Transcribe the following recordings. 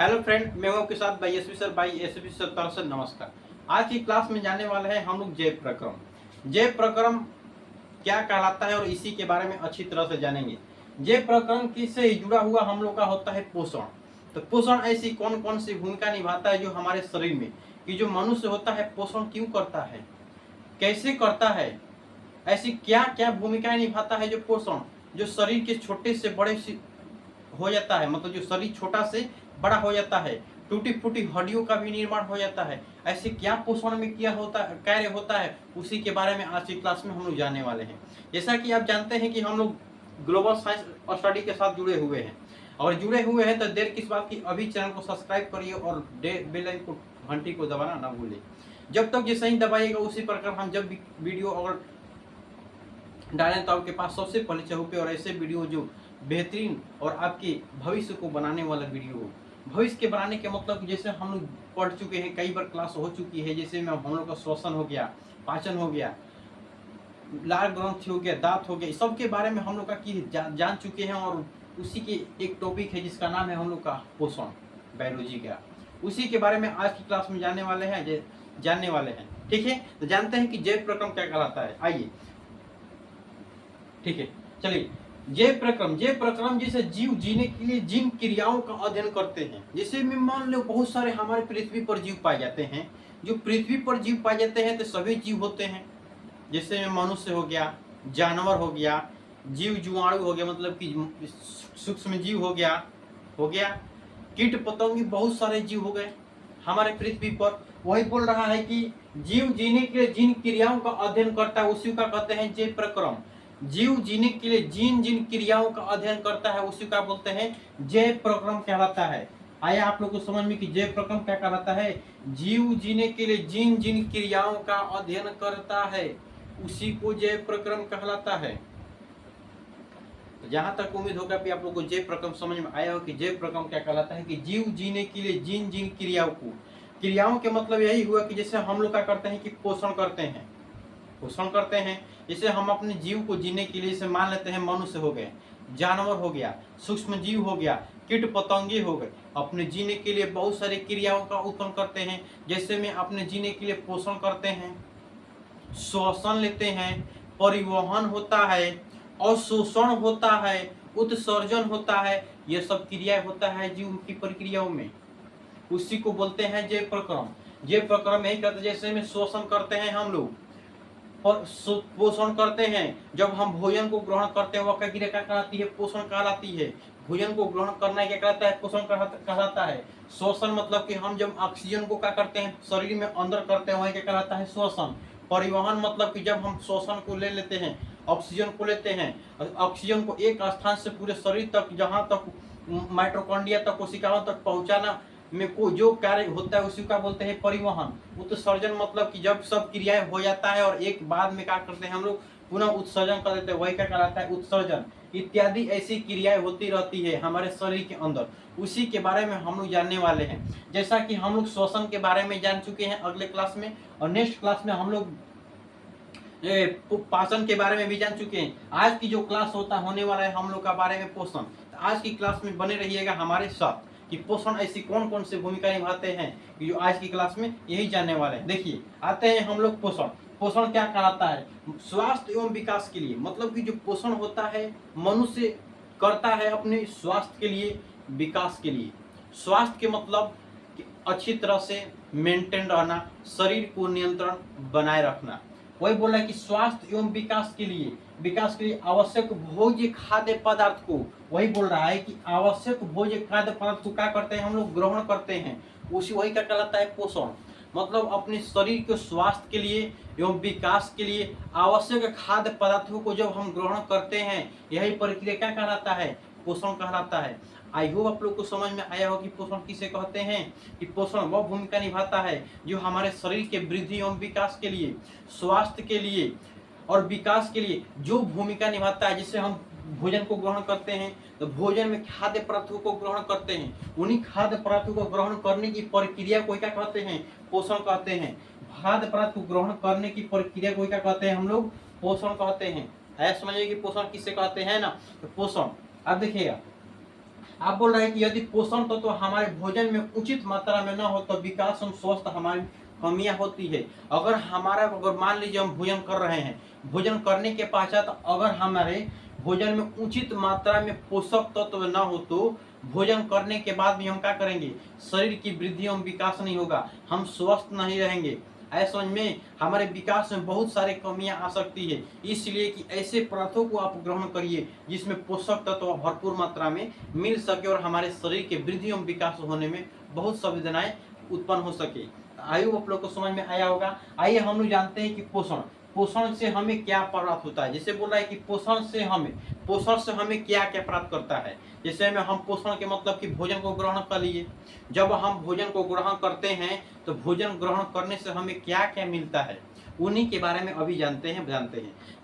Hello friend, मैं हूं आपके साथ भाई एसपी सर। भाई एसपी सर तरफ से नमस्कार। आज की क्लास में जानने वाले हैं हम लोग जय प्रक्रम। जय प्रक्रम क्या कहलाता है और इसी के बारे में अच्छी तरह से जानेंगे। जय प्रक्रम किससे जुड़ा हुआ हम लोग का होता है पोषण। तो पोषण ऐसी कौन कौन सी भूमिका निभाता है जो हमारे शरीर में, कि जो मनुष्य होता है पोषण क्यों करता है, कैसे करता है, ऐसी क्या क्या भूमिकाएं निभाता है जो पोषण, जो शरीर के छोटे से बड़े हो जाता है, मतलब जो शरीर छोटा से बड़ा हो जाता है, टूटी फूटी हड्डियों का भी निर्माण हो जाता है। ऐसे क्या पोषण में क्या होता कार्य होता है, उसी के बारे में आज की क्लास में हम लोग जानने वाले हैं। जैसा कि आप जानते हैं कि हम लोग ग्लोबल साइंस स्टडी के साथ जुड़े हुए हैं, और जुड़े हुए हैं तो देर किस बात की, अभी चैनल को सब्सक्राइब करिए और बेल आइकन को, घंटी को दबाना ना भूलिए। जब तक ये सही दबाइएगा उसी प्रकार हम जब भी वीडियो और डालें तो आपके पास सबसे पहले चौके, और ऐसे वीडियो जो बेहतरीन और आपके भविष्य को बनाने वाला वीडियो हो। भविष्य के बनाने के मतलब जैसे हम लोग पढ़ चुके हैं, कई बार क्लास हो चुकी है, जैसे में हम लोग का श्वसन हो गया, पाचन हो गया, लार ग्रंथि हो गया, दांत हो गया, सबके बारे में हम लोग का की जान चुके हैं। और उसी के एक टॉपिक है जिसका नाम है हम लोग का पोषण, बायोलॉजी का। उसी के बारे में आज की क्लास में जानने वाले हैं। ठीक है, तो जानते हैं कि जैव प्रक्रम क्या कहलाता है। आइए, ठीक है, चलिए। जय प्रक्रम जैसे जीव जीने के लिए जिन क्रियाओं का अध्ययन करते हैं, जैसे में मान लो बहुत सारे हमारे पृथ्वी पर जीव पाए जाते हैं। जो पृथ्वी पर जीव पाए जाते हैं तो सभी जीव होते हैं, जैसे में मनुष्य हो गया, जानवर हो गया, जीव जुआणु हो गया, मतलब कि सूक्ष्म जीव हो गया, कीट पतंगी, बहुत सारे जीव हो गए हमारे पृथ्वी पर। वही बोल रहा है कि जीव जीने के लिए जिन क्रियाओं का अध्ययन करता है उसी का कहते हैं जय प्रक्रम। जीव जीने के लिए जिन जिन क्रियाओं का अध्ययन करता है उसी का बोलते हैं जय प्रक्रम कहलाता है। आया आप लोग को समझ में कि जय प्रक्रम क्या कहलाता है। जीव जीने के लिए जिन जिन क्रियाओं का अध्ययन करता है उसी को जय प्रक्रम कहलाता है। जहां तक उम्मीद होगा कि आप लोग को जय प्रक्रम समझ में आया हो कि जय प्रक्रम क्या कहलाता है, कि जीव जीने के लिए जिन जिन क्रियाओं के मतलब यही हुआ कि जैसे हम लोग क्या करते हैं कि पोषण करते हैं। जैसे हम अपने जीव को जीने के लिए, जैसे मान लेते हैं मनुष्य हो गए, जानवर हो गया, सूक्ष्म जीव हो गया, कीट पतंगे हो गए, अपने जीने के लिए बहुत सारी क्रियाओं का उत्पन्न करते हैं। जैसे में अपने जीने के लिए पोषण करते हैं, श्वसन लेते हैं, परिवहन होता है, अवशोषण होता है, उत्सर्जन होता है, ये सब क्रियाएं होता है जीव की प्रक्रियाओं में। उसी को बोलते हैं जय प्रक्रम। जय प्रक्रम यही कहते हैं, जैसे में श्वसन करते हैं हम लोग और पोषण करते हैं। जब हम भोजन को ग्रहण करते हैं वह क्या क्रिया कहलाती है, पोषण कहलाती है। भोजन को ग्रहण करना क्या कहलाता है, पोषण कहलाता है। श्वसन मतलब कि हम जब ऑक्सीजन को क्या करते हैं शरीर में अंदर करते हैं वही क्या कहलाता है, श्वसन। परिवहन मतलब कि जब हम श्वसन को ले लेते हैं, ऑक्सीजन को लेते हैं, ऑक्सीजन को एक स्थान से पूरे शरीर तक, जहाँ तक माइटोकॉन्ड्रिया तक, कोशिकाओं तक पहुंचाना में को जो कार्य होता है उसी का बोलते हैं परिवहन। उत्सर्जन मतलब कि जब सब क्रियाएं हो जाता है और एक बाद में क्या करते हैं हम लोग पुनः उत्सर्जन कर देते हैं, वही क्या कहलाता है, उत्सर्जन। इत्यादि ऐसी क्रियाएं होती रहती है हमारे शरीर के अंदर, उसी के बारे में हम लोग जानने वाले हैं। जैसा कि हम लोग श्वसन के बारे में जान चुके हैं अगले क्लास में, और नेक्स्ट क्लास में हम लोग पाचन के बारे में भी जान चुके हैं। आज की जो क्लास होने वाला है हम लोग का बारे में पोषण। तो आज की क्लास में बने रहिएगा हमारे साथ कि पोषण ऐसी कौन कौन सी भूमिका निभाते हैं, जो आज की क्लास में यही जानने वाले हैं। देखिए, आते हैं हम लोग पोषण। पोषण क्या कहलाता है, स्वास्थ्य एवं विकास के लिए, मतलब कि जो पोषण होता है मनुष्य करता है अपने स्वास्थ्य के लिए, विकास के लिए। स्वास्थ्य के मतलब कि अच्छी तरह से मेंटेन रहना, शरीर को नियंत्रण बनाए रखना। वही बोला कि स्वास्थ्य एवं विकास के लिए आवश्यक भोज्य खाद्य पदार्थ को, वही बोल रहा है कि आवश्यक भोज्य खाद्य पदार्थ को क्या करते हैं हम लोग, ग्रहण करते हैं। वही क्या कहलाता है, पोषण। मतलब अपने शरीर के स्वास्थ्य के लिए एवं विकास के लिए आवश्यक खाद्य पदार्थों को जब हम ग्रहण करते हैं, यही प्रक्रिया क्या कहलाता है, पोषण कहलाता है। आई होप आप लोग को समझ में आया हो कि पोषण किसे कहते हैं। कि पोषण वह भूमिका निभाता है जो हमारे शरीर के वृद्धि एवं विकास के लिए, स्वास्थ्य के लिए और विकास के लिए जो भूमिका निभाता है। जिससे हम भोजन को ग्रहण करते हैं तो भोजन में खाद्य पदार्थों को ग्रहण करते हैं, उन्हीं खाद्य पदार्थों को ग्रहण करने की प्रक्रिया को क्या कहते हैं, पोषण कहते हैं। खाद्य पदार्थ को ग्रहण करने की प्रक्रिया को क्या कहते हैं हम लोग, पोषण कहते हैं। समझिए कि पोषण किसे कहते हैं ना, तो पोषण। अब देखिएगा, आप बोल रहे हैं कि यदि पोषण तो हमारे भोजन में उचित मात्रा में न हो तो विकास एवं स्वस्थ हमारी कमियां होती है। अगर मान लीजिए हम भोजन कर रहे हैं, भोजन करने के पश्चात अगर हमारे भोजन में उचित मात्रा में पोषक तत्व न हो तो भोजन करने के बाद भी हम क्या करेंगे, शरीर की वृद्धि एवं विकास नहीं होगा, हम स्वस्थ नहीं रहेंगे। ऐसे समझ में हमारे विकास में बहुत सारी कमियां आ सकती है। इसलिए कि ऐसे पदार्थों को आप ग्रहण करिए जिसमें पोषक तत्व भरपूर मात्रा में मिल सके और हमारे शरीर के वृद्धि एवं विकास होने में बहुत संवेदनाएं उत्पन्न हो सके। आयु आप लोग को समझ में आया होगा। आइए हम लोग जानते हैं कि पोषण से हमें क्या प्राप्त होता है। जैसे बोल रहा है कि पोषण से हमें क्या क्या प्राप्त करता है। जैसे हम पोषण के मतलब कि भोजन को ग्रहण कर लिए। जब हम भोजन को ग्रहण करते हैं तो भोजन ग्रहण करने से हमें क्या क्या मिलता है, उन्हीं के बारे में अभी जानते हैं।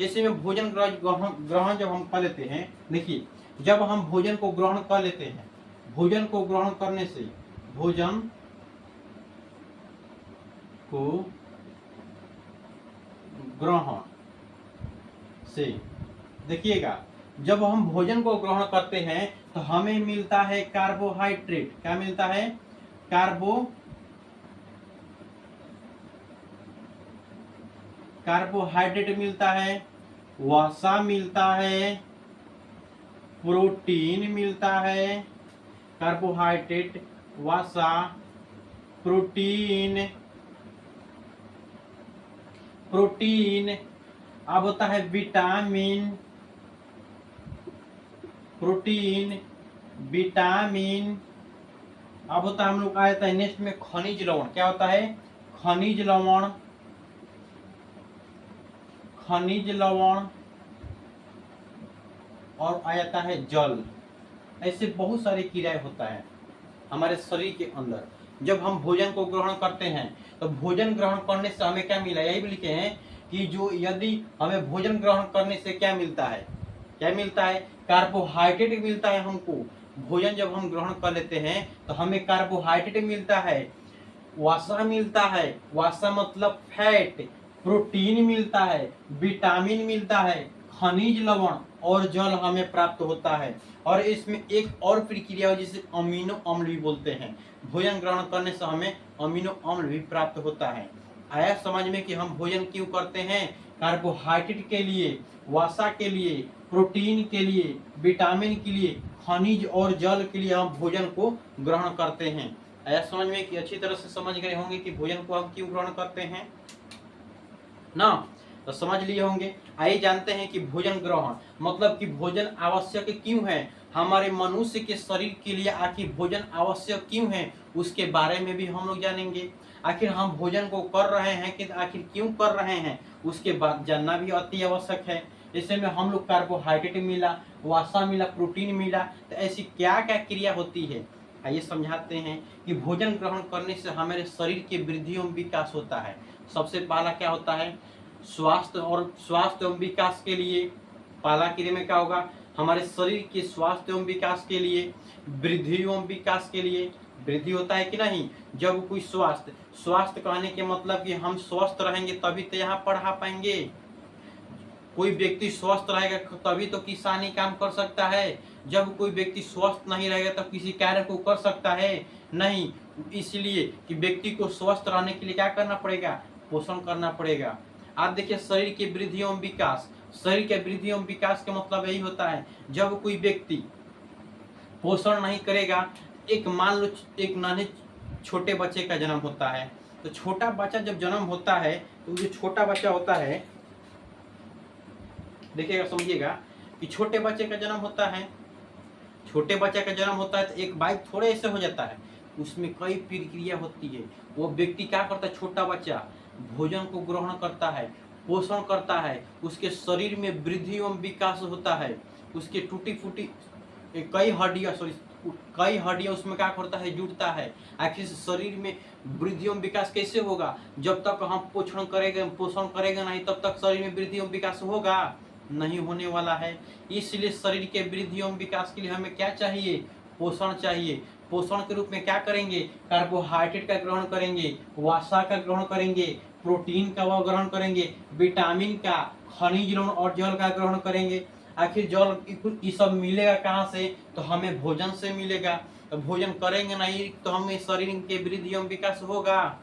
जैसे में भोजन ग्रहण जब हम कर लेते हैं, देखिए जब हम भोजन को ग्रहण कर लेते हैं, भोजन को ग्रहण करने से भोजन को ग्रहण से देखिएगा, जब हम भोजन को ग्रहण करते हैं तो हमें मिलता है कार्बोहाइड्रेट। क्या मिलता है? कार्बोहाइड्रेट मिलता है, वसा मिलता है, प्रोटीन मिलता है। कार्बोहाइड्रेट, वसा, प्रोटीन। अब होता है विटामिन, विटामिन। अब होता है हम लोग आ जाता है नेक्स्ट में खनिज लवण। क्या होता है? खनिज लवण और आ जाता है जल। ऐसे बहुत सारी क्रियाएं होता है हमारे शरीर के अंदर। जब हम भोजन को ग्रहण करते हैं तो भोजन ग्रहण करने से हमें क्या मिला, यही भी लिखे हैं कि जो यदि हमें भोजन ग्रहण करने से क्या मिलता है, कार्बोहाइड्रेट मिलता है हमको। भोजन जब हम ग्रहण कर लेते हैं तो हमें कार्बोहाइड्रेट मिलता है, वसा मिलता है, वसा मतलब फैट, प्रोटीन मिलता है, विटामिन मिलता है, खनिज लवण और जल हमें प्राप्त होता है। और इसमें एक और प्रक्रिया है जिसे अमीनो अम्ल भी बोलते हैं। भोजन ग्रहण करने से हमें अमीनो अम्ल भी प्राप्त होता है। आया समझ में कि हम भोजन क्यों करते हैं? कार्बोहाइड्रेट के लिए, वसा के लिए, प्रोटीन के लिए, विटामिन के लिए, खनिज और जल के लिए हम भोजन को ग्रहण करते हैं। आया समझ में कि अच्छी तरह से समझ गए होंगे कि भोजन को हम क्यों ग्रहण करते हैं ना, तो समझ लिए होंगे। आइए जानते हैं कि भोजन ग्रहण मतलब कि भोजन आवश्यक क्यों है, हमारे मनुष्य के शरीर के लिए आखिर भोजन आवश्यक क्यों है, उसके बारे में भी हम लोग जानेंगे। आखिर हम भोजन को कर रहे हैं कि आखिर क्यों कर रहे हैं, उसके बाद जानना भी अति आवश्यक है। जैसे में हम लोग कार्बोहाइड्रेट मिला, वसा मिला, प्रोटीन मिला, तो ऐसी क्या क्या क्रिया होती है आइए समझाते हैं कि भोजन ग्रहण करने से हमारे शरीर के वृद्धि एवं विकास होता है। सबसे पहला क्या होता है? स्वास्थ्य एवं विकास के लिए पहला क्रिया में क्या होगा? हमारे शरीर के स्वास्थ्य एवं विकास के लिए, वृद्धि एवं विकास के लिए। वृद्धि होता है कि नहीं? जब कोई स्वास्थ्य कहने के मतलब कि हम स्वस्थ रहेंगे तभी तो यहाँ पढ़ा पाएंगे। कोई व्यक्ति स्वस्थ रहेगा तभी तो किसानी काम कर सकता है। जब कोई व्यक्ति स्वस्थ नहीं रहेगा तब किसी कार्य को कर सकता है नहीं। इसलिए कि व्यक्ति को स्वस्थ रहने के लिए क्या करना पड़ेगा? पोषण करना पड़ेगा। आप देखिए शरीर की वृद्धि एवं विकास, शरीर के वृद्धि एवं विकास का मतलब यही होता है जब कोई व्यक्ति पोषण नहीं करेगा। एक मान लो एक नाने छोटे बच्चे का जन्म होता है, तो छोटा बच्चा जब जन्म होता है तो जो छोटा बच्चा होता है, देखिएगा समझिएगा कि छोटे बच्चे का जन्म होता है, तो एक बाइक थोड़े ऐसे हो जाता है, उसमें कई प्रक्रिया होती है। वो व्यक्ति क्या करता है? छोटा बच्चा भोजन को ग्रहण करता है, पोषण करता है, उसके शरीर में वृद्धि एवं विकास होता है, उसके टूटी फूटी कई हड्डियां उसमें क्या करता है? जुड़ता है। आखिर शरीर में वृद्धि एवं विकास कैसे होगा? जब तक हम पोषण करेंगे नहीं तब तक शरीर में वृद्धि एवं विकास होगा नहीं, होने वाला है। इसलिए शरीर के वृद्धि एवं विकास के लिए हमें क्या चाहिए? पोषण चाहिए। पोषण के रूप में क्या करेंगे? कार्बोहाइड्रेट का ग्रहण करेंगे, वसा का ग्रहण करेंगे, प्रोटीन का ग्रहण करेंगे, विटामिन का, खनिज लवण और जल का ग्रहण करेंगे। आखिर जल ये सब मिलेगा कहाँ से? तो हमें भोजन से मिलेगा। तो भोजन करेंगे नहीं तो हमें शरीर के वृद्धि एवं विकास होगा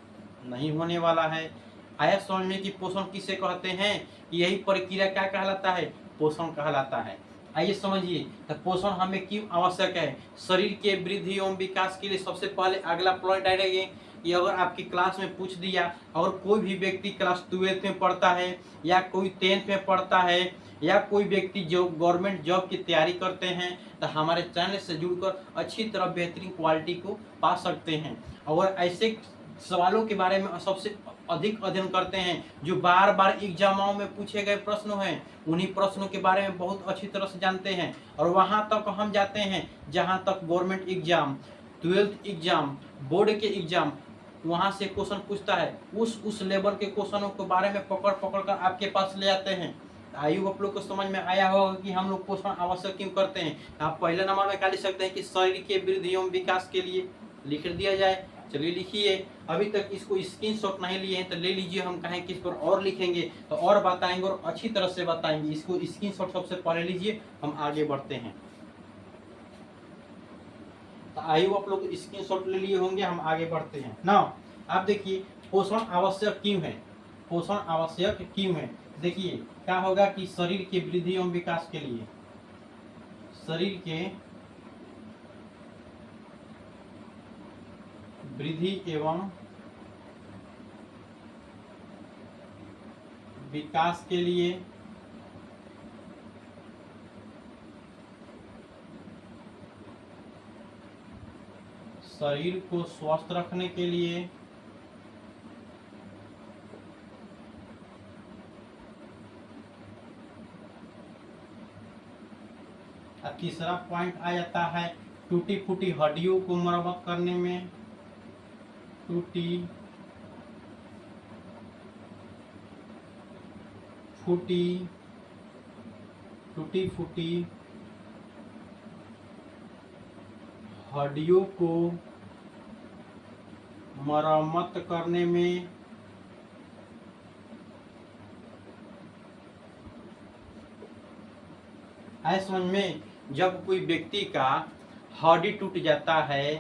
नहीं, होने वाला है। आया समझ में कि पोषण किसे कहते हैं? यही प्रक्रिया क्या कहलाता है? पोषण कहलाता है। आइए समझिए, तो पोषण हमें क्यों आवश्यक है? शरीर के वृद्धि एवं विकास के लिए सबसे पहले अगला पॉइंट आएगा ये अगर आपकी क्लास में पूछ दिया, और कोई भी व्यक्ति क्लास 12th में पढ़ता है या कोई 10th में पढ़ता है या कोई व्यक्ति जो गवर्नमेंट जॉब की तैयारी करते हैं, तो हमारे चैनल से जुड़कर अच्छी तरह बेहतरीन क्वालिटी को पा सकते हैं। और ऐसे सवालों के बारे में सबसे अधिक अध्ययन करते हैं जो बार बार एग्जामों में पूछे गए प्रश्न हैं, उन्हीं प्रश्नों के बारे में बहुत अच्छी तरह से जानते हैं। और वहां तक हम जाते हैं जहां तक government exam, 12th exam, board के एग्जाम, वहां से क्वेश्चन पूछता है, उस लेवल के क्वेश्चनों के बारे में पकड़ कर आपके पास ले आते हैं। आयु आप लोग को समझ में आया होगा कि हम लोग पोषण आवश्यक क्यों करते हैं। आप पहले नंबर में क्या लिख सकते हैं कि शरीर के वृद्धि एवं विकास के लिए लिख दिया जाए। चलिए लिखिए, अभी तक इसको स्क्रीनशॉट नहीं लिए हैं तो ले लीजिए, हम कहें कि इस पर और लिखेंगे तो और बताएंगे और अच्छी तरह से बताएंगे। इसको स्क्रीनशॉट सबसे पहले लीजिए, हम आगे बढ़ते हैं। तो आयु आप लोग स्क्रीनशॉट ले लिए होंगे, हम आगे बढ़ते हैं ना। आप देखिए पोषण आवश्यक क्यों है, पोषण आवश्यक क्यों है। देखिए क्या होगा कि शरीर के वृद्धि एवं विकास के लिए, शरीर के वृद्धि एवं विकास के लिए शरीर को स्वस्थ रखने के लिए तीसरा पॉइंट आ जाता है टूटी फूटी हड्डियों को मरम्मत करने में, टूटी फूटी हड्डियों को मरम्मत करने में ऐसा समझ में, जब कोई व्यक्ति का हड्डी टूट जाता है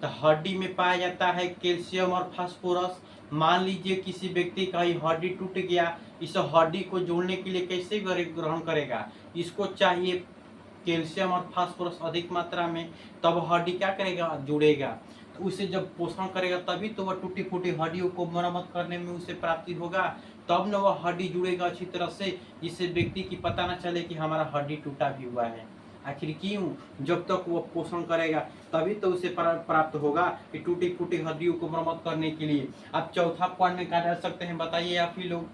तो हड्डी में पाया जाता है कैल्शियम और फास्फोरस। मान लीजिए किसी व्यक्ति का हड्डी टूट गया, इस हड्डी को जोड़ने के लिए कैसे ग्रहण करेगा? इसको चाहिए कैल्शियम और फास्फोरस अधिक मात्रा में, तब हड्डी क्या करेगा? जुड़ेगा। तो उसे जब पोषण करेगा तभी तो वह टूटी फूटी हड्डियों को मरम्मत करने में उसे प्राप्ति होगा, तब न वह हड्डी जुड़ेगा अच्छी तरह से, जिससे व्यक्ति की पता न चले कि हमारा हड्डी टूटा भी हुआ है। आखिर क्यों? जब तक वो पोषण करेगा तभी तो उसे प्राप्त होगा कि टूटी फूटी हड्डियों को मरम्मत करने के लिए। आप चौथा पॉइंट में क्या डाल सकते हैं बताइए आप ही लोग?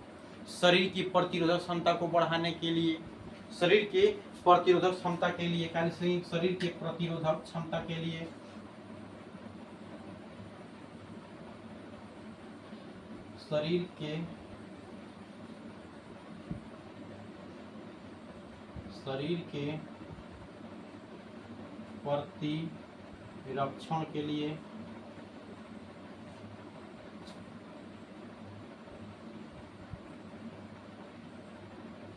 शरीर की प्रतिरोधक क्षमता को बढ़ाने के लिए, शरीर के प्रतिरोधक क्षमता के लिए, शरीर के प्रतिरोधक क्षमता के लिए शरीर के प्रतिरक्षण के लिए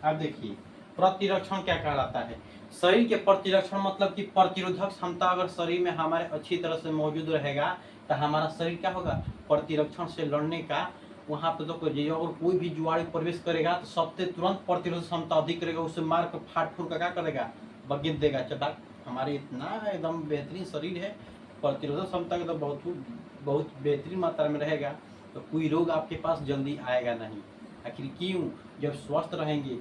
अब देखिए प्रतिरक्षण क्या कहलाता है। शरीर के प्रतिरक्षण मतलब कि प्रतिरोधक क्षमता अगर शरीर में हमारे अच्छी तरह से मौजूद रहेगा तो हमारा शरीर क्या होगा? प्रतिरक्षण से लड़ने का, वहां पर तो अगर कोई भी जीवाणु प्रवेश करेगा तो सबसे तुरंत प्रतिरोधक क्षमता अधिक रहेगा, उसे मार कर फाट फूट क्या करेगा? बगेत देगा। चटा हमारे इतना एकदम बेहतरीन शरीर है, प्रतिरोधक क्षमता का तो बहुत बेहतरीन मात्रा में रहेगा, तो कोई रोग आपके पास जल्दी आएगा नहीं। आखिर क्यों? जब स्वस्थ रहेंगे,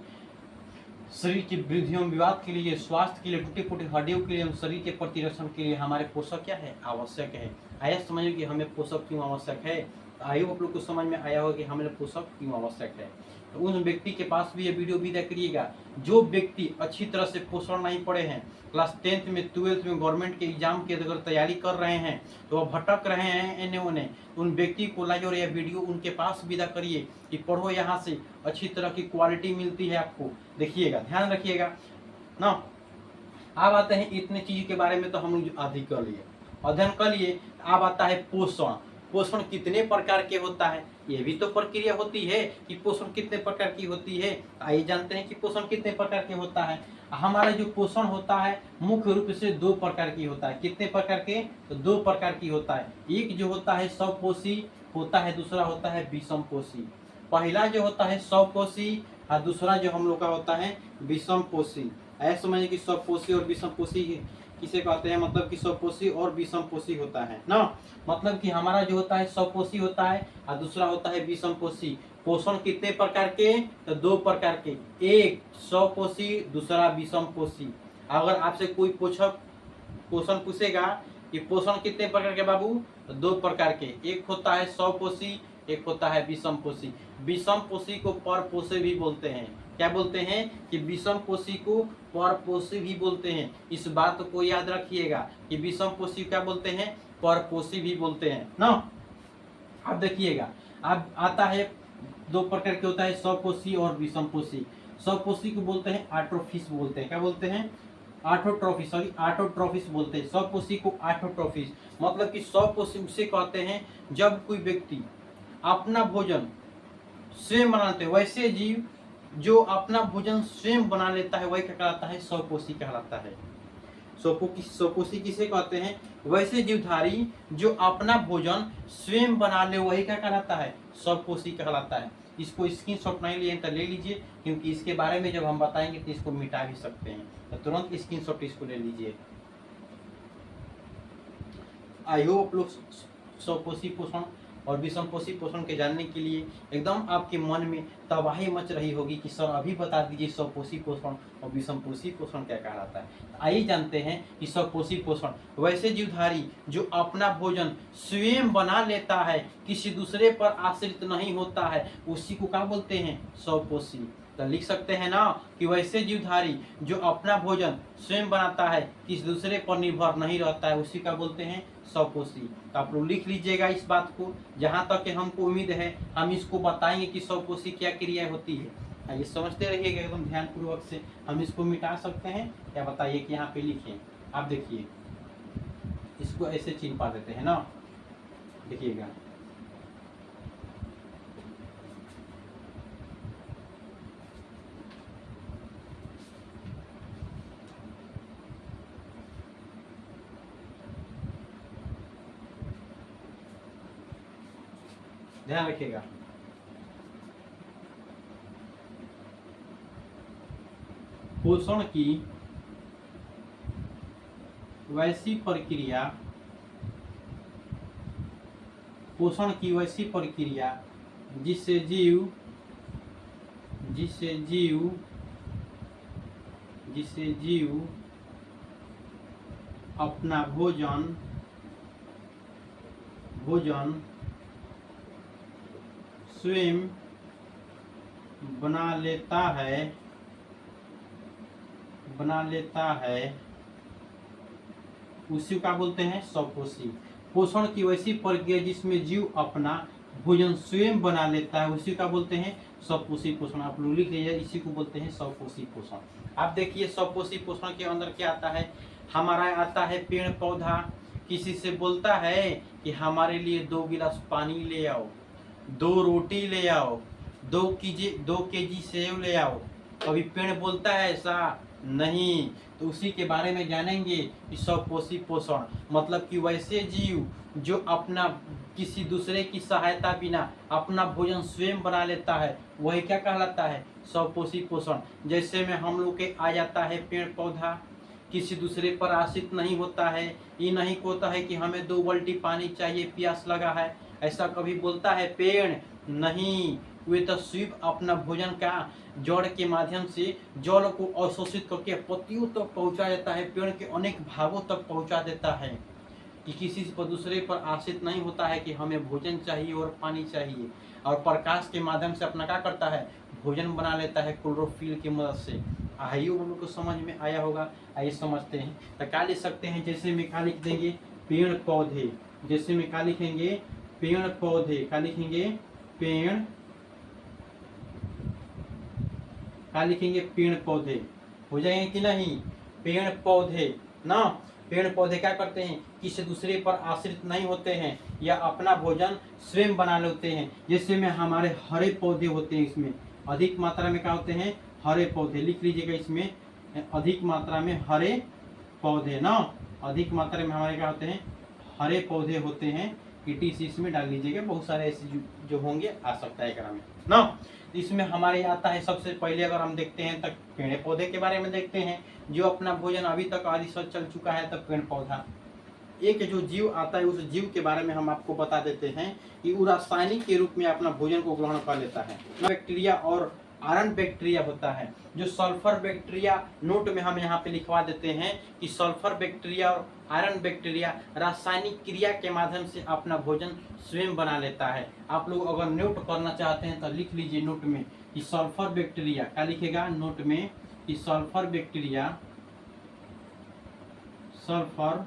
शरीर की वृद्धि एवं विकास के लिए, स्वास्थ्य के लिए, टूटी फूटी हड्डियों के लिए, शरीर के प्रतिरक्षण के लिए हमारे पोषक क्या है? आवश्यक है। आया समझिए कि हमें पोषक क्यों आवश्यक है। आयु आप लोग को समझ में आया होगा कि हमें पोषक क्यों आवश्यक है। तो उन व्यक्ति के पास भी ये वीडियो भी करिएगा जो व्यक्ति अच्छी तरह से पोषण नहीं पढ़े हैं, क्लास 10th में 12th में गवर्नमेंट के एग्जाम की अगर तैयारी कर रहे हैं तो वह भटक रहे हैं एने ओने, उन व्यक्ति को लाइए और यह वीडियो उनके पास विदा करिए कि पढ़ो, यहाँ से अच्छी तरह की क्वालिटी मिलती है आपको। देखिएगा, ध्यान रखिएगा ना। अब आते हैं इतने चीज के बारे में तो हम लोग अधिक कर लिए, अध्ययन कर लिए। अब आता है पोषण। पोषण कितने प्रकार के होता है, ये भी तो प्रक्रिया होती है कि पोषण कितने प्रकार की होती है। आइए जानते हैं कि पोषण कितने प्रकार के होता है। हमारा जो पोषण होता है मुख्य रूप से 2 प्रकार की होता है। कितने प्रकार के, तो 2 प्रकार की होता है। एक जो होता है स्वपोषी होता है, दूसरा होता है विषमपोषी। पहला जो होता है स्वपोषी और दूसरा जो हम लोग का होता है विषमपोषी। ऐसा समझिए कि स्वपोषी और विषमपोषी किसे कहते हैं, मतलब कि स्वपोषी और विषमपोषी होता है ना। मतलब कि हमारा जो होता है स्वपोषी होता है और दूसरा होता है विषमपोषी। पोषण कितने प्रकार के, तो 2 प्रकार के, एक स्वपोषी दूसरा विषमपोषी। अगर आपसे कोई क्वेश्चन पूछेगा कि पोषण कितने प्रकार के बाबू, तो 2 प्रकार के, एक होता है स्वपोषी, एक होता है विषमपोषी। विषमपोषी को परपोषी भी बोलते हैं। क्या बोलते हैं कि विषमपोषी को परपोषी भी बोलते हैं। इस बात को याद रखिएगा कि विषमपोषी क्या बोलते हैं, परपोषी भी बोलते हैं ना। अब देखिएगा, अब आता है 2 प्रकार के होता है स्वपोषी और विषमपोषी। स्वपोषी को बोलते हैं ऑटोट्रॉफिस बोलते हैं। क्या बोलते हैं, ऑटोट्रॉफिस, सॉरी ऑटोट्रॉफिस बोलते हैं। स्वपोषी को ऑटोट्रॉफिस, मतलब कि स्वपोषी उसे कहते हैं जब कोई व्यक्ति अपना भोजन स्वयं बनाते हैं। वैसे जीव जो अपना भोजन स्वयं बना लेता है वही क्या कहलाता है, स्वपोषी कहलाता है। स्वपोषी किसे कहते हैं, वैसे जीवधारी जो अपना भोजन स्वयं बना ले वही क्या कहलाता है, स्वपोषी कहलाता है। इसको स्क्रीनशॉट नहीं लिए तो ले लीजिए, क्योंकि इसके बारे में जब हम बताएंगे तो इसको मिटा भी सकते हैं, तो तुरंत स्क्रीनशॉट इसको ले लीजिए। आई होप लोग स्वपोषी पोषण और विषमपोषी पोषण के जानने के लिए एकदम आपके मन में तबाही मच रही होगी कि सर अभी बता दीजिए स्वपोषी पोषण और विषमपोषी पोषण क्या कहलाता है। आइए जानते हैं कि स्वपोषी पोषण वैसे जीवधारी जो अपना भोजन स्वयं बना लेता है, किसी दूसरे पर आश्रित नहीं होता है, उसी को क्या बोलते हैं, स्वपोषी। तो लिख सकते हैं ना कि वैसे जीवधारी जो अपना भोजन स्वयं बनाता है, किसी दूसरे पर निर्भर नहीं रहता है, उसी का बोलते हैं स्वपोषी। तो आप लोग लिख लीजिएगा इस बात को। जहाँ तक कि हमको उम्मीद है हम इसको बताएंगे कि स्वपोषी क्या क्रिया होती है। ये समझते रहिएगा एकदम ध्यान पूर्वक से। हम इसको मिटा सकते हैं या बताइए कि यहाँ पे लिखें। आप देखिए इसको ऐसे चिपका देते हैं ना, देखिएगा ध्यान रखिएगा। पोषण की वैसी प्रक्रिया, पोषण की वैसी प्रक्रिया जिससे जीव अपना भोजन स्वयं बना लेता है उसी का बोलते हैं स्वपोषी। पोषण की वैसी प्रक्रिया जिसमें जीव अपना भोजन स्वयं बना लेता है उसी का बोलते हैं स्वपोषी पोषण। आप लोग लिख लीजिए, इसी को बोलते हैं स्वपोषी पोषण। आप देखिए स्वपोषी पोषण के अंदर क्या आता है, हमारा आता है पेड़ पौधा किसी से बोलता है कि हमारे लिए 2 गिलास पानी ले आओ, 2 रोटी ले आओ, 2 केजी सेव ले आओ। कभी पेड़ बोलता है ऐसा? नहीं। तो उसी के बारे में जानेंगे कि स्वपोषी पोषण मतलब कि वैसे जीव जो अपना किसी दूसरे की सहायता बिना अपना भोजन स्वयं बना लेता है वही क्या कहलाता है, स्वपोषी पोषण। जैसे में हम लोग के आ जाता है पेड़ पौधा, किसी दूसरे पर आश्रित नहीं होता है। ये नहीं होता है कि हमें 2 बाल्टी पानी चाहिए, प्यास लगा है, ऐसा कभी बोलता है पेड़? नहीं। वे तो सिर्फ अपना भोजन का जड़ के माध्यम से जल को अवशोषित करके पत्तियों तक पहुंचा देता है, पेड़ के अनेक भागों तक पहुंचा देता है, कि किसी पर दूसरे पर आश्रित नहीं होता है कि हमें भोजन चाहिए और पानी चाहिए। और प्रकाश के माध्यम से अपना क्या करता है, भोजन बना लेता है क्लोरोफिल की मदद से। आइए हम लोग को समझ में आया होगा। आइए समझते हैं। तो क्या लिख सकते हैं, जैसे में क्या लिख देंगे, पेड़ पौधे। जैसे में क्या लिखेंगे, पेड़ पौधे। क्या लिखेंगे, पेड़, क्या लिखेंगे, पेड़ पौधे। हो जाएंगे कि नहीं, पेड़ पौधे ना। पेड़ पौधे क्या करते हैं, किसी दूसरे पर आश्रित नहीं होते हैं या अपना भोजन स्वयं बना लेते हैं। जैसे में हमारे हरे पौधे होते हैं, इसमें अधिक मात्रा में क्या होते हैं, हरे पौधे। लिख लीजिएगा इसमें अधिक मात्रा में हरे पौधे ना, अधिक मात्रा में हमारे क्या होते हैं, हरे पौधे होते हैं। ETC इसमें डाल लीजिएगा, बहुत सारे ऐसे जो होंगे आ सकता है एकरा में ना। इसमें हमारे आता है सबसे पहले अगर हम देखते हैं तक पेड़ पौधे के बारे में देखते हैं, जो अपना भोजन अभी तक आदि सब चल चुका है। तब पेड़ पौधा एक जो जीव आता है, उस जीव के बारे में हम आपको बता देते हैं कि वो रासायनिक के रूप में अपना भोजन को ग्रहण कर लेता है। बैक्टीरिया और आयरन बैक्टीरिया होता है। जो सल्फर बैक्टीरिया, नोट में हम यहाँ पे लिखवा देते हैं कि सल्फर बैक्टीरिया और आयरन बैक्टीरिया रासायनिक क्रिया के माध्यम से अपना भोजन स्वयं बना लेता है। आप लोग अगर नोट करना चाहते हैं तो लिख लीजिए नोट में कि सल्फर बैक्टीरिया, क्या लिखेगा नोट में कि सल्फर बैक्टीरिया, सल्फर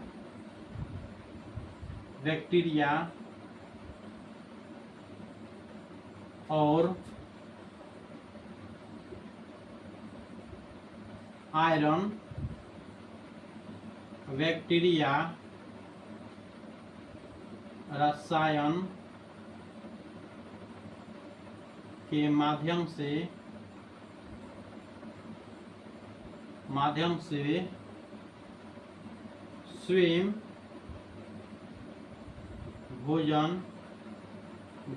बैक्टीरिया और आयरन बैक्टीरिया रसायन के माध्यम से स्वयं भोजन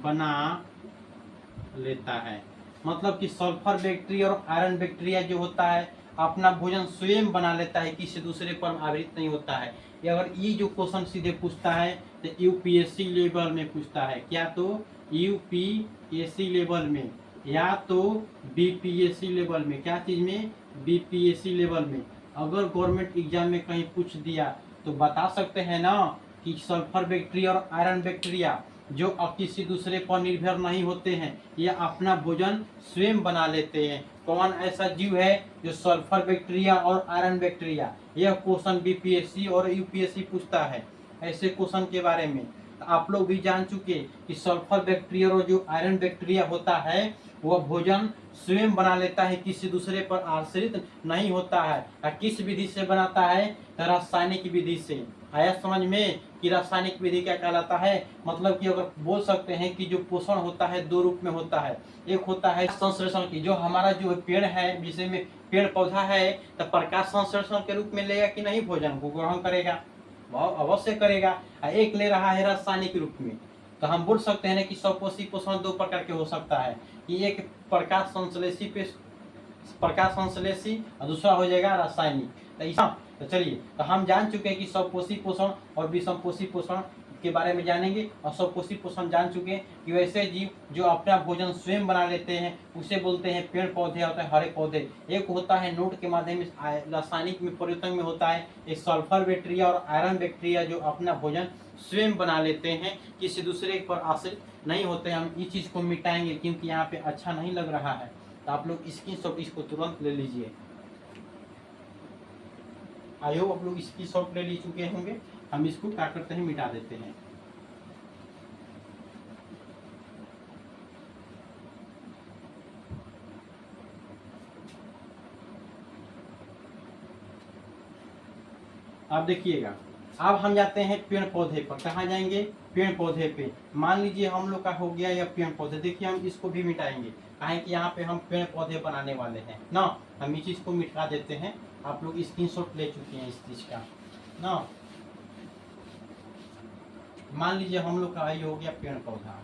बना लेता है। मतलब कि सल्फर बैक्टीरिया और आयरन बैक्टीरिया जो होता है अपना भोजन स्वयं बना लेता है, किसी दूसरे पर आधारित नहीं होता है। अगर ये जो क्वेश्चन सीधे पूछता है तो UPSC लेवल में पूछता है, क्या तो UPSC लेवल में या तो BPSC लेवल में, क्या चीज में, BPSC लेवल में। अगर गवर्नमेंट एग्जाम में कहीं पूछ दिया तो बता सकते हैं ना कि सल्फर बैक्टीरिया और आयरन बैक्टीरिया जो अब किसी दूसरे पर निर्भर नहीं होते हैं, ये अपना भोजन स्वयं बना लेते हैं। कौन ऐसा जीव है जो सल्फर बैक्टीरिया और आयरन बैक्टीरिया, यह क्वेश्चन BPSC और UPSC पूछता है ऐसे क्वेश्चन के बारे में। तो आप लोग भी जान चुके कि सल्फर बैक्टीरिया और जो आयरन बैक्टीरिया होता है वह भोजन स्वयं बना लेता है, किसी दूसरे पर आश्रित नहीं होता है। किस विधि से बनाता है, रासायनिक विधि से। आया समझ में कि रासायनिक विधि क्या कहलाता है। मतलब कि अगर बोल सकते हैं कि जो पोषण होता है दो रूप में होता है। एक होता है संश्लेषण की, जो हमारा जो पेड़ है, जिसे में पेड़ पौधा है, तो प्रकाश संश्लेषण के रूप में लेगा कि नहीं, भोजन को ग्रहण करेगा, अवश्य करेगा। एक ले रहा है रासायनिक रूप में, तो हम बोल सकते हैं कि स्वपोषी पोषण दो प्रकार के हो सकता है कि एक प्रकाश संश्लेषी और दूसरा हो जाएगा रासायनिक। तो चलिए, तो हम जान चुके हैं कि स्वपोषी पोषण और विषमपोषी पोषण के बारे में जानेंगे। और स्वपोषी पोषण जान चुके हैं कि वैसे जीव जो अपना भोजन स्वयं बना लेते हैं उसे बोलते हैं पेड़ पौधे, होते हैं हरे पौधे। एक होता है नोट के माध्यम से रासायनिक में परिवर्तन में होता है एक सल्फर बैक्टीरिया और आयरन बैक्टीरिया जो अपना भोजन स्वयं बना लेते हैं, किसी दूसरे पर आश्रित नहीं होते हैं। हम इस चीज़ को मिटाएंगे क्योंकि यहाँ पे अच्छा नहीं लग रहा है, तो आप लोग स्क्रीनशॉट इसको तुरंत ले लीजिए। आई होप आप लोग स्क्रीनशॉट ले चुके होंगे। हम इसको क्या करते हैं, मिटा देते हैं। अब देखिएगा, अब हम जाते हैं पेड़ पौधे पर। कहाँ जाएंगे, पेड़ पौधे पे। मान लीजिए हम लोग का हो गया यह पेड़ पौधे। देखिए हम इसको भी मिटाएंगे, कहें कि यहाँ पे हम पेड़ पौधे बनाने वाले हैं ना। हम इस चीज को मिटा देते हैं। आप लोग स्क्रीनशॉट ले चुके हैं इस चीज का ना। मान लीजिए हम लोग का ये हो गया पेड़ पौधा,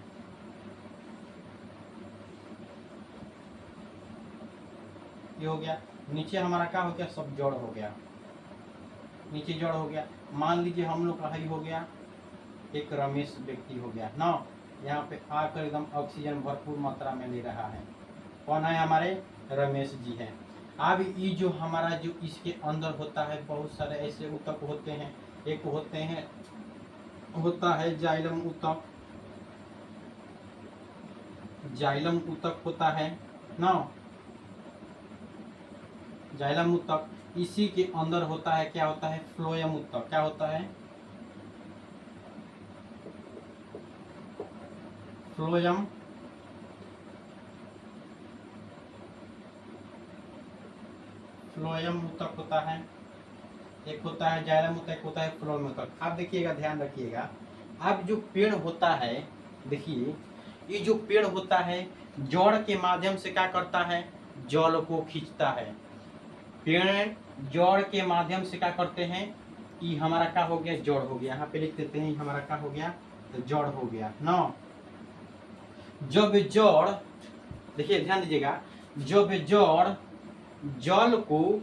ये हो गया। नीचे हमारा क्या हो गया, सब जड़ हो गया, नीचे जड़ हो गया। मान लीजिए हम लोग का ही हो गया एक रमेश व्यक्ति हो गया ना। यहाँ पे आकर एकदम ऑक्सीजन भरपूर मात्रा में ले रहा है। कौन है, हमारे रमेश जी हैं। अब ये जो हमारा जो इसके अंदर होता है बहुत सारे ऐसे ऊतक होते हैं। एक होता है जाइलम ऊतक, जाइलम ऊतक होता है ना, जाइलम ऊतक। इसी के अंदर होता है, क्या होता है, फ्लोएम ऊतक। क्या होता है, फ्लोएम ऊतक होता है। एक होता है जाइलम उत्तक, एक होता है फ्लोएम उत्तक। आप देखिएगा, ध्यान रखिएगा, अब जो पेड़ होता है, देखिए ये जो पेड़ होता है जड़ के माध्यम से क्या करता है, जल को खींचता है। पेड़ जड़ के माध्यम से क्या करते हैं, कि हमारा क्या हो गया, जड़ हो गया। यहाँ पे लिख देते हैं हमारा क्या हो गया, तो जड़ हो गया ना। जब जड़, देखिए ध्यान दीजिएगा, जब जड़ जल को,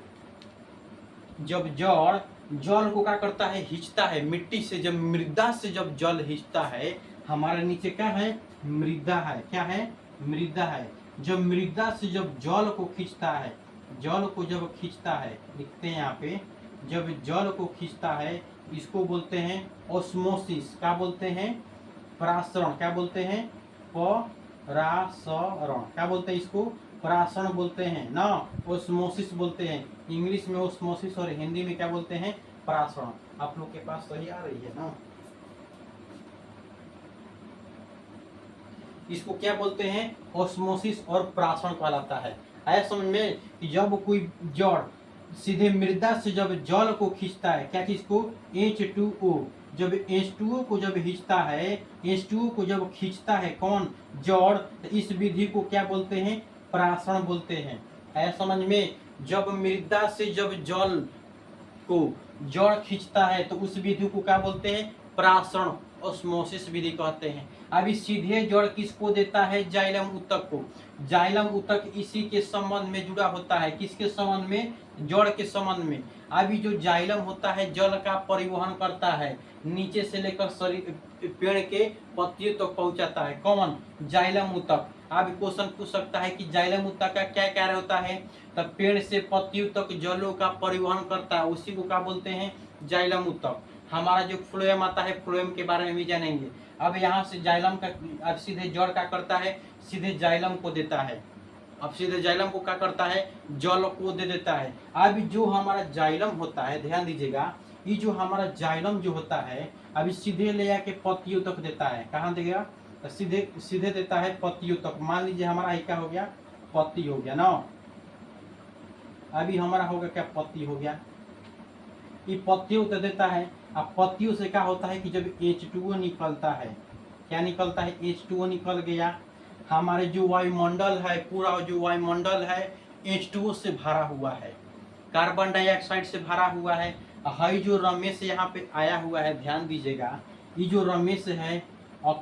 जब जड़ जल को क्या करता है, हिंचता है मिट्टी से। जब मृदा से जब जल हिंचता है, हमारे नीचे क्या है, मृदा है। क्या है, मृदा है। जब मृदा से जब जल को खींचता है, जल को जब खींचता है, लिखते हैं यहाँ पे, जब जल को खींचता है, इसको बोलते हैं ओस्मोसिस। क्या बोलते हैं, परासरण। क्या बोलते हैं, परासरण। क्या बोलते हैं इसको, परासरण बोलते हैं ना, ओस्मोसिस बोलते हैं। इंग्लिश में ओस्मोसिस और हिंदी में क्या बोलते हैं, परासरण। आप लोग के पास सही आ रही है ना। इसको क्या बोलते हैं, ओस्मोसिस और परासरण कहलाता है। ऐसा समझ में कि जब कोई जड़ सीधे मृदा से जब जल को खींचता है, क्या चीज को, H2O, जब H2O को जब खींचता है, H2O को जब खींचता है कौन, जड़, तो इस विधि को क्या बोलते हैं, परासरण बोलते हैं। ऐसा समझ में, जब मृदा से जब जल को जड़ खींचता है तो उस विधि को क्या बोलते हैं, परासरण, ओस्मोसिस विधि कहते हैं। अभी सीधे जड़ किसको देता है, जाइलम ऊतक को। जाइलम ऊतक इसी के संबंध में जुड़ा होता है, किसके संबंध में, जड़ के संबंध में। अभी जो जाइलम होता है जल का परिवहन करता है, नीचे से लेकर शरीर पेड़ के पत्तियों तक तो पहुंचाता है, कौन, जाइलम ऊतक। अब क्वेश्चन पूछ सकता है कि जाइलम ऊतक का क्या कार्य होता है, तब पेड़ से पत्तियों तक जलों का परिवहन करता है, उसी को क्या बोलते हैं, जाइलम ऊतक। हमारा जो फ्लोएम आता है, फ्लोएम के बारे में भी जानेंगे। अब यहाँ से जाइलम का, अब सीधे जड़ क्या करता है, सीधे जाइलम को देता है। अब सीधे जाइलम को क्या करता है, जल को दे देता है। अब जो हमारा जाइलम होता है, ध्यान दीजिएगा, ये जो हमारा जाइलम जो होता है, अभी सीधे ले आके पत्तियों तक देता है। कहाँ देगा, तो सीधे सीधे देता है पत्तियों तक। मान लीजिए हमारा क्या हो गया, पत्ती हो गया ना। अभी हमारा होगा क्या, पत्ती हो गया। ये पत्तियों तक देता है। अब पत्तियों से क्या होता है कि जब H2O निकलता है, क्या निकलता है, H2O निकल गया। हमारे जो वायुमंडल है, पूरा जो वायुमंडल है H2O से भरा हुआ है, कार्बन डाइऑक्साइड से भरा हुआ है। हाई जो रमेश यहाँ पे आया हुआ है, ध्यान दीजिएगा, ये जो रमेश है और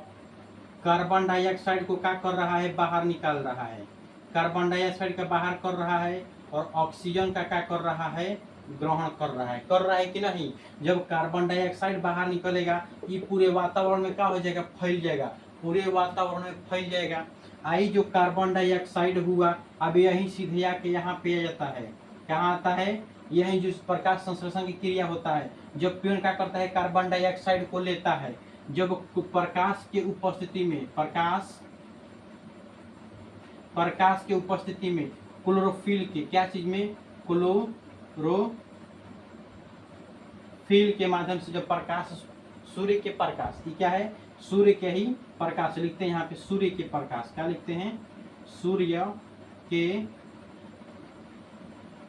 कार्बन डाइऑक्साइड को क्या कर रहा है, बाहर निकाल रहा है। कार्बन डाइऑक्साइड का बाहर कर रहा है और ऑक्सीजन का क्या कर रहा है, ग्रहण कर रहा है कि नहीं। जब कार्बन डाइऑक्साइड बाहर निकलेगा, ये पूरे वातावरण में क्या हो जाएगा, फैल जाएगा, पूरे वातावरण में फैल जाएगा। आई जो कार्बन डाइऑक्साइड हुआ, अब यही सीधे आके यहाँ पे आ जाता है। कहाँ आता है, यही जो प्रकाश संश्लेषण की क्रिया होता है, जब पेड़ क्या करता है, कार्बन डाइऑक्साइड को लेता है। जब प्रकाश के उपस्थिति में, प्रकाश के उपस्थिति में क्लोरोफिल के, क्या चीज में, क्लोरोफिल के माध्यम से जब प्रकाश, सूर्य के प्रकाश, ये क्या है, सूर्य के ही प्रकाश, लिखते हैं यहाँ पे सूर्य के प्रकाश। क्या लिखते हैं, सूर्य के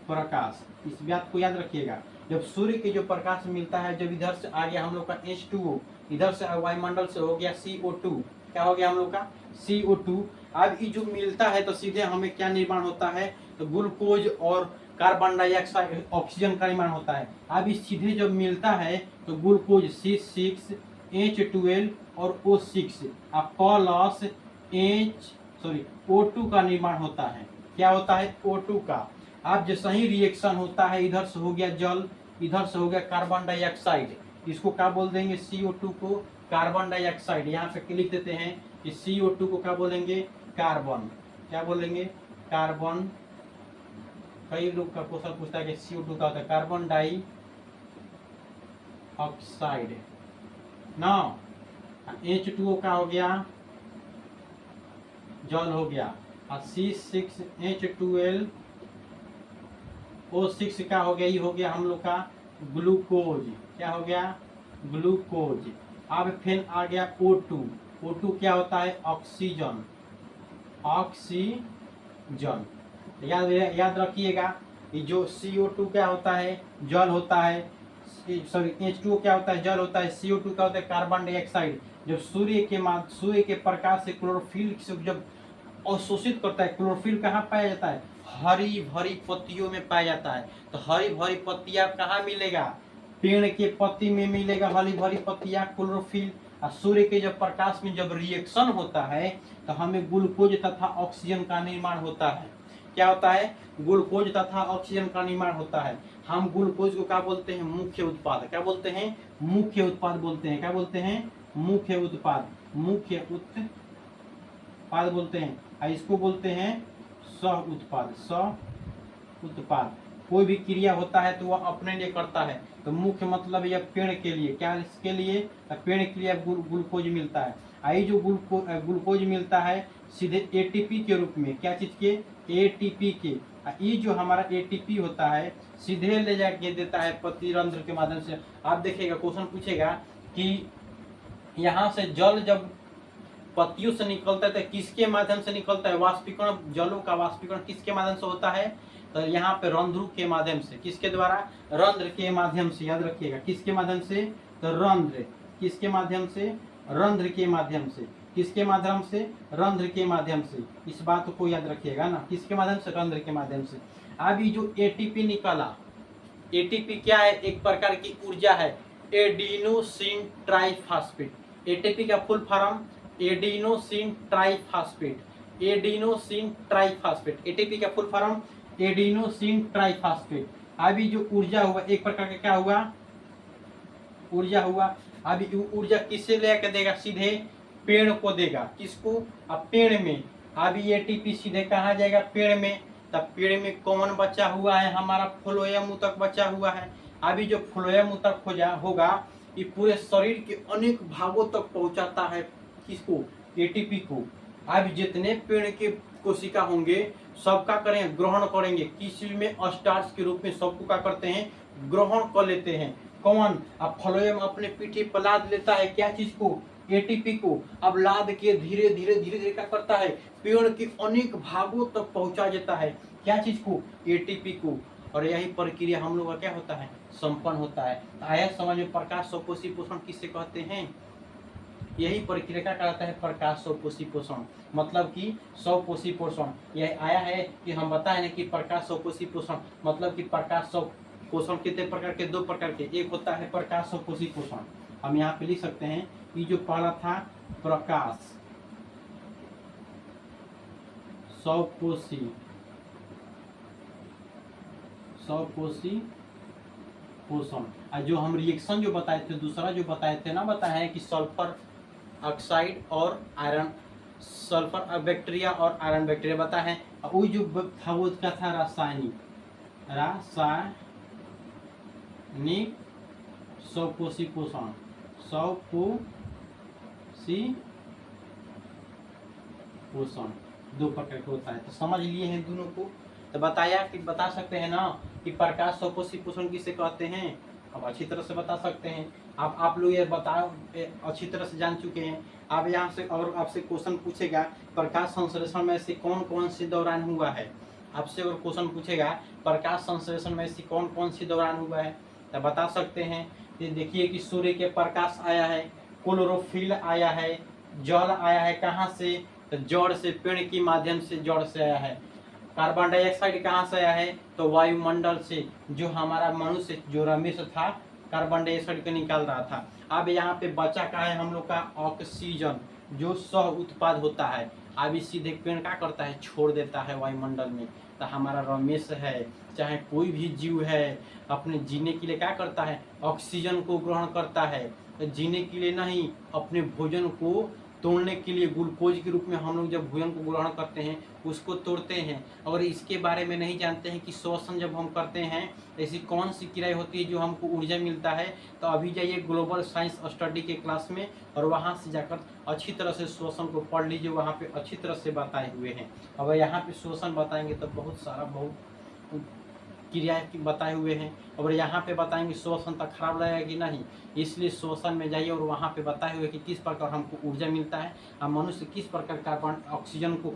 प्रकाश। इस बात को याद रखिएगा, जब सूर्य के जो प्रकाश मिलता है, जब इधर से आ गया हम लोग का H2O, इधर से वायुमंडल से हो गया CO2, क्या हो गया हम लोग का, CO2। अब ये जो मिलता है तो सीधे हमें क्या निर्माण होता है, तो ग्लूकोज और कार्बन डाइऑक्साइड, ऑक्सीजन का निर्माण होता है। अब ये सीधे जब मिलता है तो ग्लूकोज C6, H12 और O6 प्लस O2 का निर्माण होता है। क्या होता है, O2 का। अब जैसा ही रिएक्शन होता है, इधर से हो गया जल, इधर से हो गया कार्बन डाइऑक्साइड, इसको क्या बोल देंगे, CO2 को कार्बन डाइऑक्साइड। यहाँ पे लिख देते हैं कि CO2 को क्या बोलेंगे, कार्बन। क्या बोलेंगे, कार्बन। कई लोग का क्वेश्चन पूछता है कि CO2 का होता है कार्बन डाई ऑक्साइड ना। H2O का हो गया, जल हो गया, और C6H12 O6 का हो गया, ये हो गया हम लोग का ग्लूकोज। क्या हो गया, ग्लूकोज। अब फिर आ गया O2। O2 क्या होता है, ऑक्सीजन, ऑक्सीजन। याद रखिएगा, ये जो CO2 क्या होता है, जल होता है, सॉरी H2O क्या होता है, जल होता है। CO2 क्या होता है, कार्बन डाइऑक्साइड। जब सूर्य के प्रकाश से क्लोरोफिल से जब अवशोषित करता है, क्लोरोफिल कहाँ पाया जाता है, हरी भरी पत्तियों में पाया जाता है। तो हरी भरी पत्तियां कहाँ मिलेगा, पेड़ के पत्ती में मिलेगा हरी भरी पत्तियां, क्लोरोफिल। और सूर्य के जब प्रकाश में जब रिएक्शन होता है तो हमें ग्लूकोज तथा ऑक्सीजन का निर्माण होता है। क्या होता है, ग्लूकोज तथा ऑक्सीजन का निर्माण होता है। हम ग्लूकोज को क्या बोलते हैं, मुख्य उत्पाद। क्या बोलते हैं, मुख्य उत्पाद बोलते हैं। क्या बोलते हैं, मुख्य उत्पाद, मुख्य उत्पाद बोलते हैं। और इसको बोलते हैं सह उत्पाद, सह उत्पाद। कोई भी क्रिया होता है तो वह अपने लिए करता है। तो मुख्य मतलब यह पेड़ के लिए, क्या इसके लिए, पेड़ के लिए ग्लूकोज मिलता है। आई जो ग्लूकोज मिलता है सीधे एटीपी के रूप में, क्या चीज के, एटीपी के। ये जो हमारा एटीपी होता है सीधे ले जाके देता है पत्तीरंध्र के माध्यम से। आप देखिएगा क्वेश्चन पूछेगा कि यहाँ से जल जब पत्तियों से निकलता है तो किसके माध्यम से निकलता है, वाष्पीकरण, जलों का वाष्पीकरण किसके माध्यम से होता है, तो यहाँ पे रंध्रों के माध्यम से। किसके द्वारा, रंध्र के माध्यम से। याद रखिएगा किसके माध्यम से, तो रंध्र, किसके माध्यम से, रंध्र के माध्यम से। किसके माध्यम से, रंध्र के माध्यम से। इस बात को याद रखिएगा ना, किसके माध्यम से, रंध्र के माध्यम से। अब ये जो एटीपी निकला, एटीपी क्या है, एक प्रकार की ऊर्जा है, एडिनोसिन ट्राइफॉस्फेट। एटीपी का full form adenosine triphosphate, adenosine triphosphate. ATP का फुल फॉर्म एडिनोसिन ट्राइफॉस्फेट। अभी जो ऊर्जा हुआ, एक प्रकार का क्या हुआ, ऊर्जा हुआ। अभी ऊर्जा किससे लेकर देगा, सीधे पेड़ को देगा। किसको, अब पेड़ में। अभी एटीपी सीधे कहाँ जाएगा, पेड़ में। तब पेड़ में कौन बचा हुआ है, हमारा फ्लोएम ऊतक बचा हुआ है। अभी जो फ्लोएम ऊतक होगा ये पूरे शरीर के अनेक भागों तक पहुंचाता है, किसको, एटीपी को। अब जितने पेड़ के कोशिका होंगे सबका करें, ग्रहण करेंगे, किसी में स्टार्च के रूप में सबको क्या करते हैं, ग्रहण कर लेते हैं। कौन, अब फ्लोएम अपने पीठी पर लाद लेता है, क्या चीज को, एटीपी को। अब लाद के धीरे धीरे धीरे धीरे क्या करता है, पेड़ के अनेक भागों तक पहुंचा देता है, क्या चीज को, एटीपी को। और यही प्रक्रिया हम लोग का क्या होता है, संपन्न होता है। आया समझ में, प्रकाश स्वकोषी पोषण किससे कहते हैं, यही प्रक्रिया क्या कहलाता है, प्रकाश स्वकोषी पोषण। मतलब कि स्वकोषी पोषण यह आया है कि हम बताए कि प्रकाश स्वकोषी पोषण मतलब कि प्रकाश स्व पोषण कितने प्रकार के, दो प्रकार के। एक होता है प्रकाश स्वकोषी पोषण, हम यहाँ पे लिख सकते हैं कि जो पहला था प्रकाश स्वकोषी पोषण। और जो हम रिएक्शन जो बताए थे, दूसरा जो बताए थे ना, बताए हैं कि सल्फर ऑक्साइड और आयरन, सल्फर बैक्टीरिया और आयरन बैक्टीरिया बताए हैं। और वो जो था वो क्या था, रासायनिक स्वकोषी पोषण, स्वकोषी पोषण दो प्रकार के होता है। तो समझ लिए हैं दोनों को। तो बताया कि बता सकते हैं ना कि प्रकाश स्वकोषी पोषण किसे कहते हैं, अब अच्छी तरह से बता सकते हैं। आप लोग ये बताओ, अच्छी तरह से जान चुके हैं। अब यहाँ से और आपसे क्वेश्चन पूछेगा प्रकाश संश्लेषण में से कौन कौन सी दौरान हुआ है। आपसे अगर क्वेश्चन पूछेगा प्रकाश संश्लेषण में से कौन कौन सी दौरान हुआ है, तो बता सकते हैं। ये देखिए कि सूर्य के प्रकाश आया है, क्लोरोफिल आया है, जल आया है, कहाँ से, तो जड़ से, पेड़ के माध्यम से जड़ से आया है। कार्बन डाइऑक्साइड कहाँ से आया है, तो वायुमंडल से, जो हमारा मनुष्य जो रमेश था कार्बन डाइऑक्साइड को निकाल रहा था। अब यहाँ पे बचा का है हम लोग का ऑक्सीजन, जो सह उत्पाद होता है। अब इस सीधे पेड़ क्या करता है, छोड़ देता है वायुमंडल में। तो हमारा रमेश है, चाहे कोई भी जीव है, अपने जीने के लिए क्या करता है, ऑक्सीजन को ग्रहण करता है। तो जीने के लिए नहीं, अपने भोजन को तोड़ने के लिए, ग्लूकोज के रूप में हम लोग जब भोजन को ग्रहण करते हैं उसको तोड़ते हैं। अगर इसके बारे में नहीं जानते हैं कि श्वसन जब हम करते हैं ऐसी कौन सी क्रिया होती है जो हमको ऊर्जा मिलता है, तो अभी जाइए ग्लोबल साइंस स्टडी के क्लास में और वहाँ से जाकर अच्छी तरह से श्वसन को पढ़ लीजिए, वहाँ पे अच्छी तरह से बताए हुए हैं। अगर यहाँ पे श्वसन बताएंगे तो बहुत सारा क्रियाएं बताए हुए हैं। और यहाँ पे बताएंगे श्वसन तक खराब लगेगा कि नहीं, इसलिए श्वसन में जाइए और वहाँ पे बताए हुए कि किस प्रकार हमको ऊर्जा मिलता है और मनुष्य किस प्रकार कार्बन ऑक्सीजन को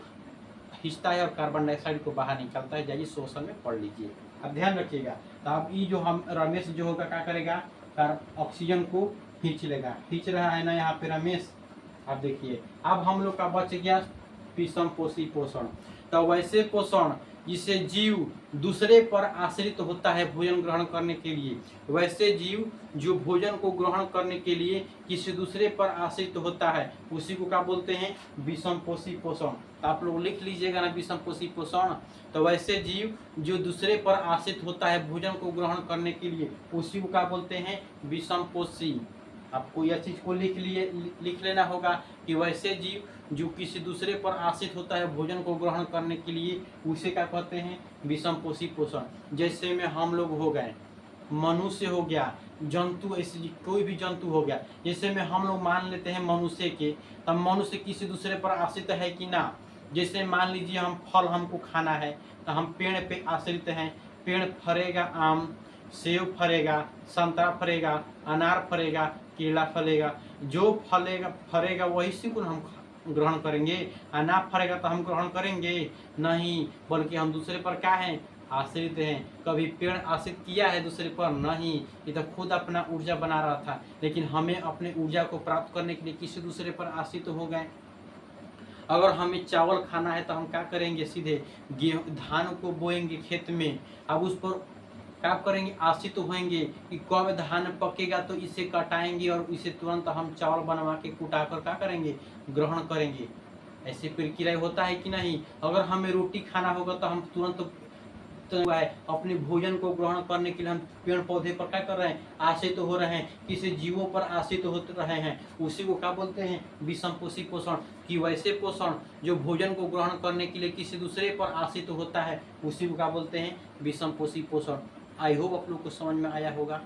खींचता है और कार्बन डाइऑक्साइड को बाहर निकालता है। जाइए श्वसन में पढ़ लीजिए। अब ध्यान रखिएगा। तो अब ये जो हम रमेश जो होगा क्या करेगा, ऑक्सीजन को खींच लेगा। खींच रहा है ना यहाँ पे रमेश। अब देखिए अब हम लोग का बच गया विषम पोषी पोषण। तो वैसे पोषण जिसे जीव दूसरे पर आश्रित होता है भोजन ग्रहण करने के लिए, वैसे जीव जो भोजन को ग्रहण करने के लिए किसी दूसरे पर आश्रित होता है उसी को क्या बोलते हैं, विषम पोषी पोषण। तो आप लोग लिख लीजिएगा ना विषम पोषी पोषण। तो वैसे जीव जो दूसरे पर आश्रित होता है भोजन को ग्रहण करने के लिए उसी को क्या बोलते हैं, विषम पोषी। आपको यह चीज को लिख लेना होगा कि वैसे जीव जो किसी दूसरे पर आश्रित होता है भोजन को ग्रहण करने के लिए उसे क्या कहते हैं, विषम पोषी पोषण। जैसे में हम लोग हो गए, मनुष्य हो गया, जंतु, ऐसे कोई भी जंतु हो गया। जैसे में हम लोग मान लेते हैं मनुष्य के, तब मनुष्य किसी दूसरे पर आश्रित है कि ना। जैसे मान लीजिए हम फल हमको खाना है तो हम पेड़ पे आश्रित हैं। पेड़ फरेगा, आम सेब फरेगा, संतरा फरेगा, अनार फरेगा, केला फलेगा। जो फरेगा वही से को हम ग्रहण करेंगे। अनार फरेगा तो हम ग्रहण करेंगे नहीं, बल्कि हम दूसरे पर क्या हैं, आश्रित हैं। कभी पेड़ आश्रित किया है दूसरे पर, नहीं। ये तो खुद अपना ऊर्जा बना रहा था, लेकिन हमें अपने ऊर्जा को प्राप्त करने के लिए किसी दूसरे पर आश्रित हो गए। अगर हमें चावल खाना है तो हम क्या करेंगे, सीधे गेहूं धान को बोएंगे खेत में। अब उस पर क्या करेंगे, आश्रित होंगे कि कब धान पकेगा तो इसे कटाएंगे और इसे तुरंत हम चावल बनवा के कुटाकर क्या करेंगे, ग्रहण करेंगे। ऐसे प्रक्रिया होता है कि नहीं। अगर हमें रोटी खाना होगा तो हम तुरंत अपने भोजन को ग्रहण करने के लिए हम पेड़ पौधे पर क्या कर रहे हैं, आश्रित हो रहे हैं, किसी जीवों पर आश्रित हो रहे हैं। उसी को क्या बोलते हैं, विषम पोषी पोषण। कि वैसे पोषण जो भोजन को ग्रहण करने के लिए किसी दूसरे पर आश्रित होता है उसी को क्या बोलते हैं, विषम पोषी पोषण। आई होप आप लोग को समझ में आया होगा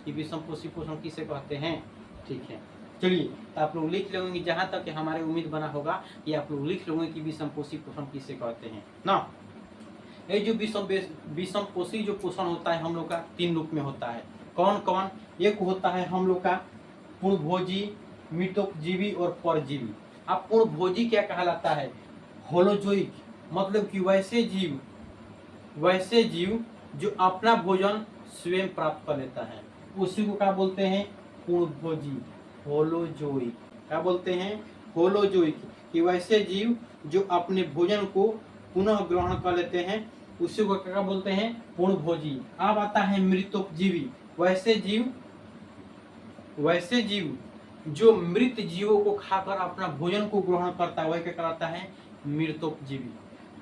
कि विषम पोषी पोषण किसे कहते हैं। ठीक है, चलिए तो आप लोग लिख लोगे, जहाँ तक हमारे उम्मीद बना होगा कि आप लोग लिख लोगे कि विषम पोषी पोषण किसे कहते हैं ना। ये जो विषम पोषी जो पोषण होता है हम लोग का 3 रूप में होता है। कौन कौन, एक होता है हम लोग का पूर्णभोजी, मृतोपजीवी और परजीवी। अब पूर्णभोजी क्या कहलाता है, होलोजोइक, मतलब कि वैसे जीव जो अपना भोजन स्वयं प्राप्त कर लेता है उसी को क्या बोलते हैं, पूर्णभोजी, होलोजोइक। क्या बोलते हैं, होलोजोइक। कि वैसे जीव जो अपने भोजन को पुनः ग्रहण कर लेते हैं उसी को क्या बोलते हैं, पूर्णभोजी। अब आता है मृतोपजीवी। वैसे जीव जो मृत जीवों को खाकर अपना भोजन को ग्रहण करता है वह क्या कहलाता है, मृतोपजीवी।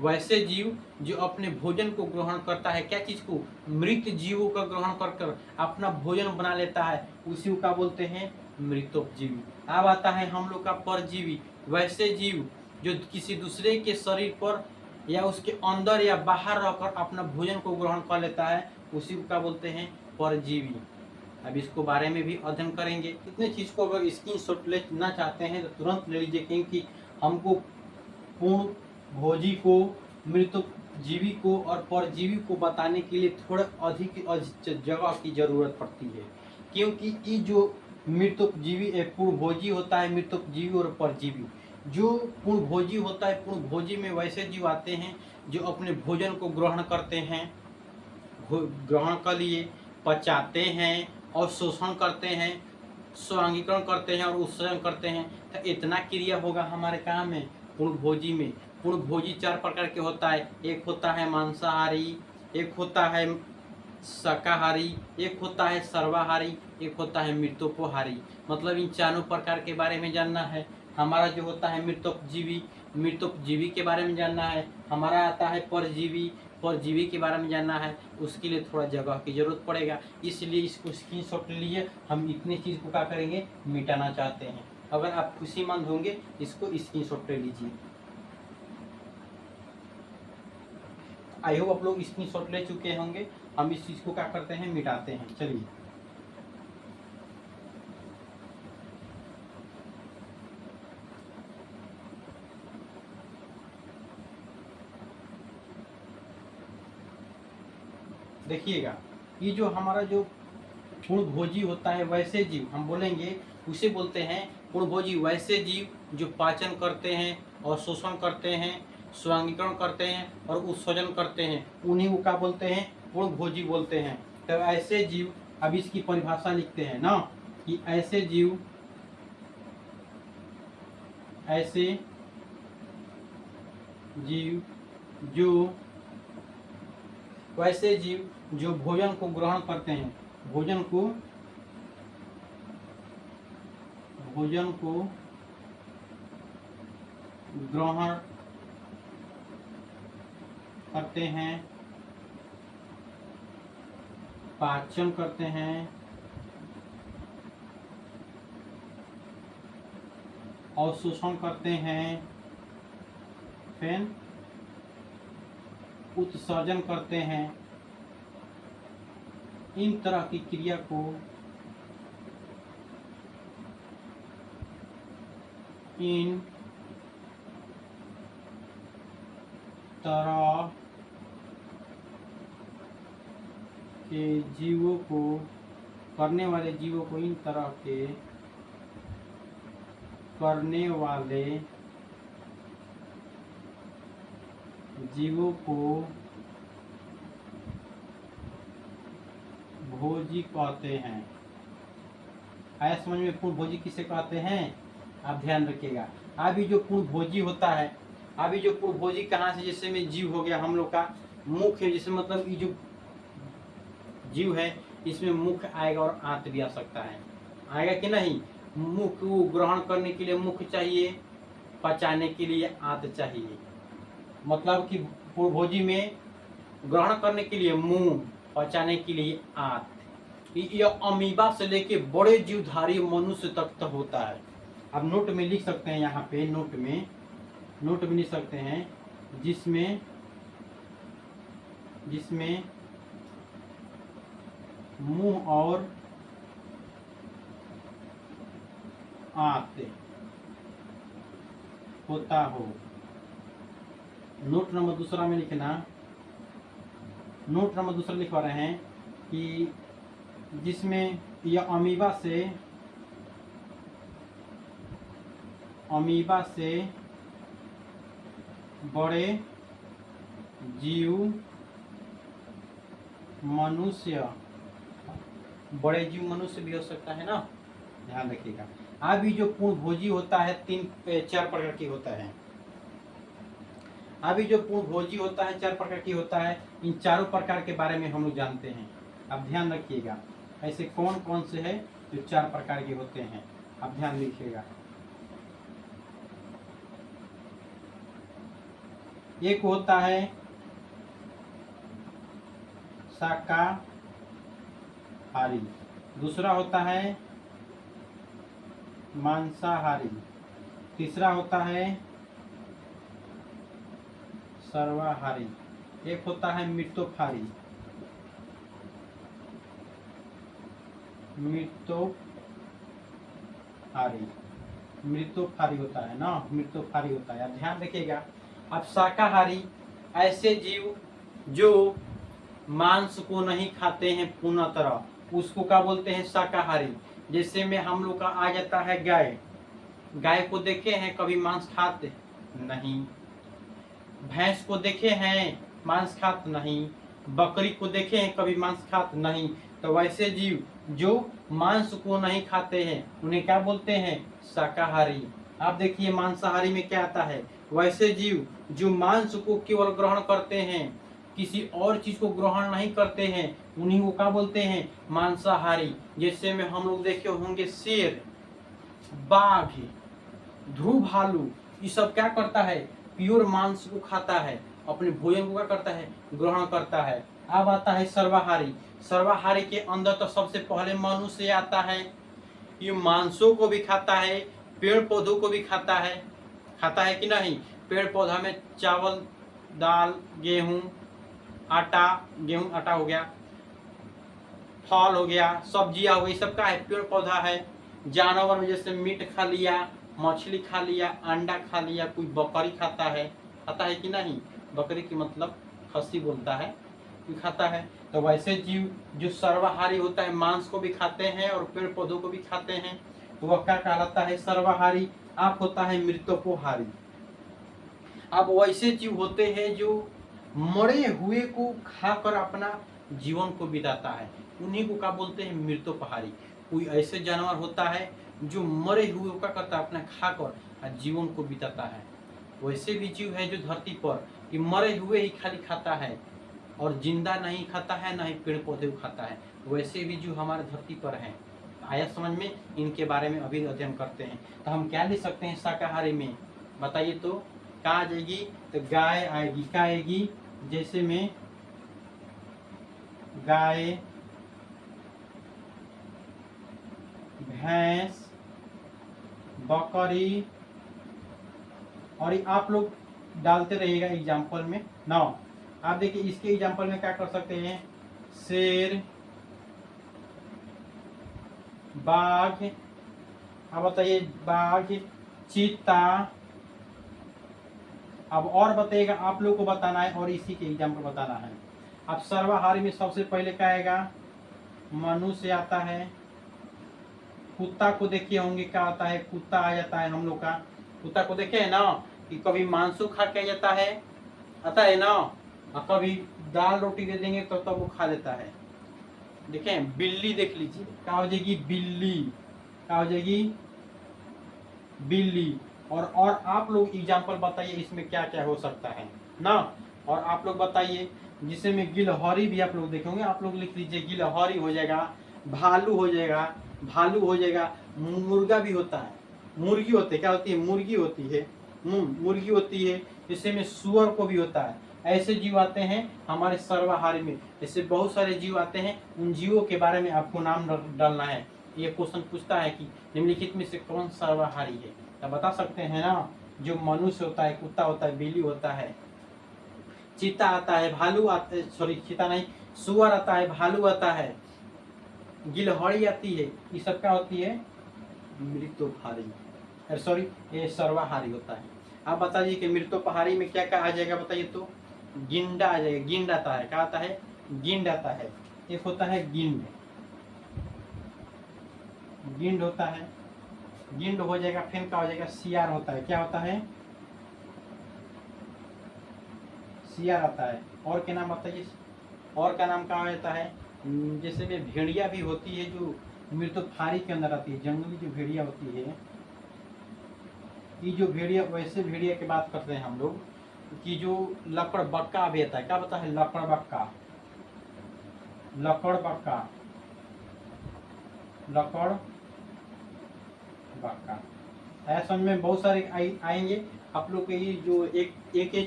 वैसे जीव जो अपने भोजन को ग्रहण करता है, क्या चीज को, मृत जीवों का ग्रहण कर अपना भोजन बना लेता है उसी को क्या बोलते हैं, मृतोपजीवी। अब आता है हम लोग का परजीवी। वैसे जीव जो किसी दूसरे के शरीर पर या उसके अंदर या बाहर रहकर अपना भोजन को ग्रहण कर लेता है उसी को क्या बोलते हैं, परजीवी। अब इसको बारे में भी अध्ययन करेंगे। इतने चीज को अगर स्क्रीनशॉट लेना चाहते हैं तो तुरंत ले लीजिए, क्योंकि हमको पूर्णभोजी को, मृतोपजीवी को और परजीवी को बताने के लिए थोड़ा अधिक जगह की जरूरत पड़ती है। क्योंकि ये जो मृतोपजीवी पूर्णभोजी होता है, मृतोपजीवी और परजीवी। जो पूर्णभोजी होता है, पूर्णभोजी में वैसे जीव आते हैं जो अपने भोजन को ग्रहण करते हैं, ग्रहण कर लिए, पचाते हैं और शोषण करते हैं, स्वांगीकरण करते हैं और उत्सर्जन करते हैं। तो इतना क्रिया होगा हमारे काम में पूर्णभोजी में। पूर्णभोजी 4 प्रकार के होता है। एक होता है मांसाहारी, एक होता है शाकाहारी, एक होता है सर्वाहारी, एक होता है मृतोपहारी। मतलब इन 4 प्रकार के बारे में जानना है। हमारा जो होता है मृतोपजीवी के बारे में जानना है। हमारा आता है परजीवी के बारे में जानना है। उसके लिए थोड़ा जगह की जरूरत पड़ेगा, इसलिए इसको स्क्रीनशॉट ले लिए। हम इतने चीज़ को क्या करेंगे, मिटाना चाहते हैं। अगर आप खुशीमंद होंगे इसको स्क्रीनशॉट ले लीजिए। आई होप आप लोग स्क्रीनशॉट ले चुके होंगे। हम इस चीज़ को क्या करते हैं, मिटाते हैं। चलिए देखिएगा, ये जो हमारा जो पूर्णभोजी होता है, वैसे जीव हम बोलेंगे उसे बोलते हैं पूर्णभोजी। वैसे जीव जो पाचन करते हैं और शोषण करते हैं, स्वांगीकरण करते हैं और उत्सर्जन करते हैं, उन्हीं को क्या बोलते हैं, पूर्णभोजी बोलते हैं। तो ऐसे जीव अब इसकी परिभाषा लिखते हैं ना कि ऐसे जीव जो वैसे जीव जो भोजन को ग्रहण करते हैं, भोजन को ग्रहण करते हैं, पाचन करते हैं, अवशोषण करते हैं, फिर उत्सर्जन करते हैं, इन तरह की क्रिया को इन तरह के जीवों को करने वाले जीवों को इन तरह के करने वाले जीवों को भोजी कहते हैं। आया समझ में? पूर्ण भोजी किसे कहते हैं? आप ध्यान रखिएगा। अभी जो पूर्ण भोजी होता है, अभी जो पूर्ण भोजी कहाँ से, जैसे में जीव हो गया हम लोग का मुख है, जिसमें मतलब ये जो जीव है इसमें मुख आएगा और आंत भी आ सकता है। आएगा कि नहीं? मुख को ग्रहण करने के लिए मुख चाहिए, पचाने के लिए आंत चाहिए। मतलब कि पूर्ण भोजी में ग्रहण करने के लिए मुंह, पचाने के लिए आंत। यह अमीबा से लेके बड़े जीवधारी मनुष्य तक होता है। अब नोट में लिख सकते हैं, यहाँ पे नोट में लिख सकते हैं, जिसमें मुंह और आंत होता हो। नोट नंबर दूसरा में लिखना, नोट नंबर दूसरा लिखवा रहे हैं कि जिसमें यह अमीबा से बड़े जीव मनुष्य भी हो सकता है ना, ध्यान रखिएगा। अभी जो पूर्ण भोजी होता है 4 प्रकार की होता है। अभी जो पूर्ण भोजी होता है 4 प्रकार की होता है। इन चारों प्रकार के बारे में हम लोग जानते हैं। अब ध्यान रखिएगा, ऐसे कौन कौन से हैं जो 4 प्रकार के होते हैं, अब ध्यान रखिएगा। एक होता है शाकाहारी, दूसरा होता है मांसाहारी, तीसरा होता है सर्वाहारी, एक होता है मृतोपहारी होता है ना, मृतोपहारी होता है। अब ध्यान रखिएगा। अब शाकाहारी ऐसे जीव जो मांस को नहीं खाते हैं पूर्ण तरह, उसको क्या बोलते हैं? शाकाहारी। जैसे में हम लोग का आ जाता है गाय। गाय को देखे हैं कभी मांस खाते? नहीं। भैंस को देखे हैं मांस खाते? नहीं। बकरी को देखे हैं कभी मांस खाते? नहीं। तो वैसे जीव जो मांस को नहीं खाते हैं उन्हें क्या बोलते हैं? शाकाहारी। आप देखिए मांसाहारी में क्या आता है? वैसे जीव जो मांस को केवल ग्रहण करते हैं, किसी और चीज को ग्रहण नहीं करते हैं, उन्हीं को क्या बोलते हैं? मांसाहारी। जैसे में हम लोग देखे होंगे शेर, बाघ, ध्रुव भालू, ये सब क्या करता है? प्योर मांस को खाता है, अपने भोजन को क्या करता है? ग्रहण करता है। अब आता है सर्वाहारी। सर्वाहारी के अंदर तो सबसे पहले मनुष्य आता है। ये मांसों को भी खाता है, पेड़ पौधों को भी खाता है कि नहीं? पेड़ पौधा में चावल, दाल, गेहूं, आटा हो गया, फल हो गया, सब्जियां हो गई, सबका है, पेड़ पौधा है। जानवर में जैसे मीट खा लिया, मछली खा लिया, अंडा खा लिया, कोई बकरी खाता है कि नहीं? बकरी की मतलब खस्सी बोलता है, कोई खाता है। तो वैसे जीव जो सर्वाहारी होता है, मांस को भी खाते हैं और पेड़ पौधों को भी खाते हैं, तो वह क्या कहलाता है? सर्वाहारी। आप होता है मृतोपहारी। अब वैसे जीव होते हैं जो मरे हुए को खाकर अपना जीवन को बिताता है, उन्हीं को क्या बोलते हैं, मृतोपहारी। कोई ऐसे जानवर होता है जो मरे हुए को क्या करता है, अपना खाकर जीवन को बिताता है। वैसे भी जीव है जो धरती पर कि मरे हुए ही खाली खाता है और जिंदा नहीं खाता है, ना ही पेड़ पौधे को खाता है। वैसे भी जीव हमारे धरती पर हैं। आया समझ में? इनके बारे में अभी अध्ययन करते हैं। तो हम क्या लिख सकते हैं शाकाहारी में, बताइए तो क्या आ जाएगी? तो गाय आएगी। क्या आएगी? जैसे में गाय, भैंस, बकरी, और ये आप लोग डालते रहिएगा एग्जाम्पल में ना। आप देखिए इसके एग्जाम्पल में क्या कर सकते हैं, शेर, बाघ, अब बताइए बाघ, चीता। अब और बताइएगा, आप लोग को बताना है और इसी के एग्जाम्पल बताना है। अब सर्वाहारी में सबसे पहले क्या आएगा, मनुष्य आता है। कुत्ता को देखिए होंगे क्या आता है, कुत्ता आ जाता है हम लोग का। कुत्ता को देखे है ना कि कभी मांसू खा के जाता है, आता है ना, और कभी दाल रोटी दे देंगे तो तब वो खा लेता है। देखें बिल्ली देख लीजिए, क्या हो जाएगी, बिल्ली। क्या हो जाएगी, बिल्ली। और आप लोग एग्जाम्पल बताइए इसमें क्या क्या हो सकता है ना। और आप लोग बताइए जिसमें में गिलहरी भी आप लोग देखेंगे, आप लोग लिख लीजिए गिलहरी हो जाएगा, भालू हो जाएगा, भालू हो जाएगा, मुर्गा भी होता है, मुर्गी होती है, क्या होती है, मुर्गी होती है, मुर्गी होती है। इससे में सुअर को भी होता है। ऐसे जीव आते हैं हमारे सर्वाहारी में। ऐसे बहुत सारे जीव आते हैं, उन जीवों के बारे में आपको नाम डालना है। ये क्वेश्चन पूछता है कि निम्नलिखित में से कौन सर्वाहारी है, तो बता सकते हैं ना। जो मनुष्य होता है, कुत्ता होता है, बिल्ली होता है, चीता आता है, भालू आता है, सॉरी चीता नहीं, सुअर आता है, भालू आता है, गिलहरी आती है। ये सब क्या होती है, मृतोपहारी, सॉरी ये सर्वाहारी होता है। आप बताइए कि मृतोपहारी में क्या क्या आ जाएगा, बताइए तो। गिंडा आ जाएगा, गिंड आता है, क्या आता है, गिंड आता है। एक होता है गिंड, गिंड होता है, गिंड हो जाएगा। फिर क्या हो जाएगा, सियार होता है, क्या होता है, सियार आता है। और क्या नाम बताइए, और क्या नाम क्या होता है, जैसे में भेड़िया भी होती है जो मृतोपहारी के अंदर आती है, जंगली जो भेड़िया होती है। ये जो भेड़िया, वैसे भेड़िया की बात करते हैं हम लोग कि जो लकड़ बक्का भी आता है, क्या बता है, लकड़ बक्का, लकड़ बक्का, लकड़ बक्का। ऐसा में बहुत सारे आएंगे आप लोग के। ये जो एक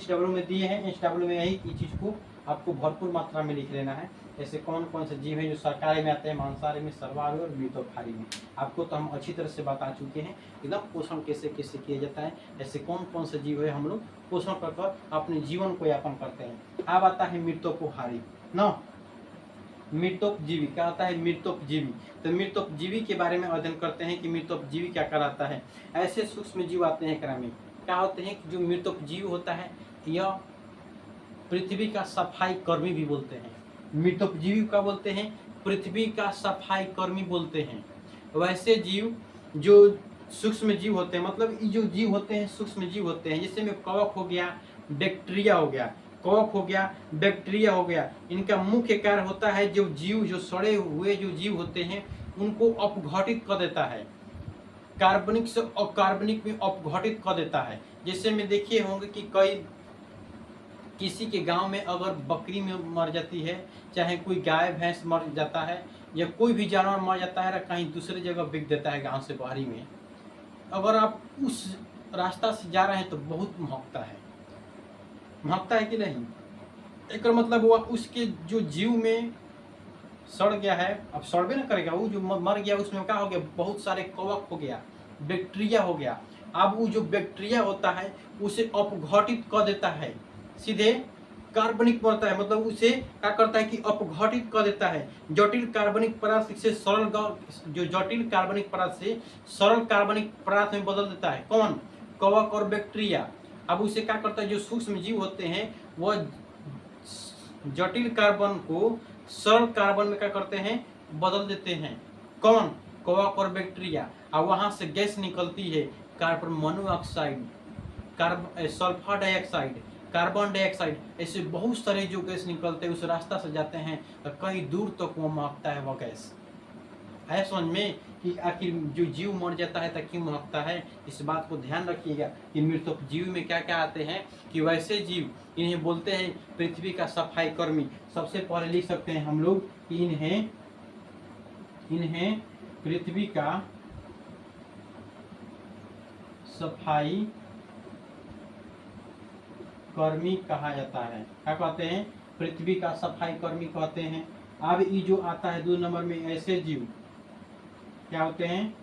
HW में दिए हैं, HW में यही चीज को आपको भरपूर मात्रा में लिख लेना है। ऐसे कौन कौन से जीव हैं जो शाकाहारी में आते हैं, मांसाहारी में, सर्वाहारी और मृतोपहारी में। आपको तो हम अच्छी तरह से बता चुके हैं एकदम पोषण कैसे कैसे किया जाता है। ऐसे कौन कौन से जीव है हम लोग पोषण कर अपने जीवन को यापन करते हैं। अब आता है मृतोपहारी ना, मृतोपजीवी। क्या होता है, मृतोपजीवी। तो मृतोपजीवी के बारे में अध्ययन करते हैं कि मृतोपजीवी क्या कहलाता है। ऐसे सूक्ष्म जीव आते हैं क्रम में, क्या होते हैं, जो मृतोपजीवी होता है यह पृथ्वी का सफाई कर्मी भी बोलते हैं। मृतोपजीवी का बोलते हैं, पृथ्वी का सफाई कर्मी बोलते हैं। वैसे जीव जो सूक्ष्म जीव होते हैं, मतलब ये जो जीव होते हैं सूक्ष्म जीव होते हैं, जैसे में कवक हो गया, बैक्टीरिया हो गया, कवक हो गया, बैक्टीरिया हो गया। इनका मुख्य कार्य होता है जो जीव, जो सड़े हुए जो जीव होते हैं उनको अपघटित कर देता है, कार्बनिक से अकार्बनिक में अपघटित कर देता है। जैसे में देखिए होंगे कि कई किसी के गांव में अगर बकरी में मर जाती है, चाहे कोई गाय भैंस मर जाता है, या कोई भी जानवर मर जाता है, कहीं दूसरी जगह बिक देता है गांव से बाहरी में, अगर आप उस रास्ता से जा रहे हैं तो बहुत महकता है, महकता है कि नहीं। एक मतलब हुआ उसके जो जीव में सड़ गया है, अब सड़बे ना करेगा, वो जो मर गया उसमें क्या हो गया, बहुत सारे कवक हो गया, बैक्टीरिया हो गया। अब वो जो बैक्टीरिया होता है उसे अपघटित कर देता है, सीधे कार्बनिक बनता है, मतलब उसे क्या करता है कि अपघटित कर देता है। जटिल कार्बनिक पदार्थ से सरल, जो जटिल कार्बनिक पदार्थ से सरल कार्बनिक पदार्थ में बदल देता है। कौन, कवक और बैक्टीरिया। अब उसे क्या करता है, जो सूक्ष्म जीव होते हैं वह जटिल कार्बन को सरल कार्बन में क्या करते हैं, बदल देते हैं। कौन, कवक और बैक्टीरिया। और वहां से गैस निकलती है, carbon monoxide, sulphur dioxide, carbon dioxide, ऐसे बहुत सारे जो गैस निकलते हैं उस रास्ता से जाते हैं तो कहीं दूर तक वो महकता है वह गैस। है समझ में कि आखिर जो जीव मर जाता है तो क्यों महकता है। इस बात को ध्यान रखिएगा कि मृतक जीव में क्या क्या आते हैं कि वैसे जीव, इन्हें बोलते हैं पृथ्वी का सफाई कर्मी। सबसे पहले लिख सकते हैं हम लोग कि इन्हें पृथ्वी का सफाई कर्मी कहा जाता है। क्या कहते हैं? पृथ्वी का सफाई कर्मी कहते हैं। अब ये जो आता है 2 नंबर में, ऐसे जीव क्या होते हैं?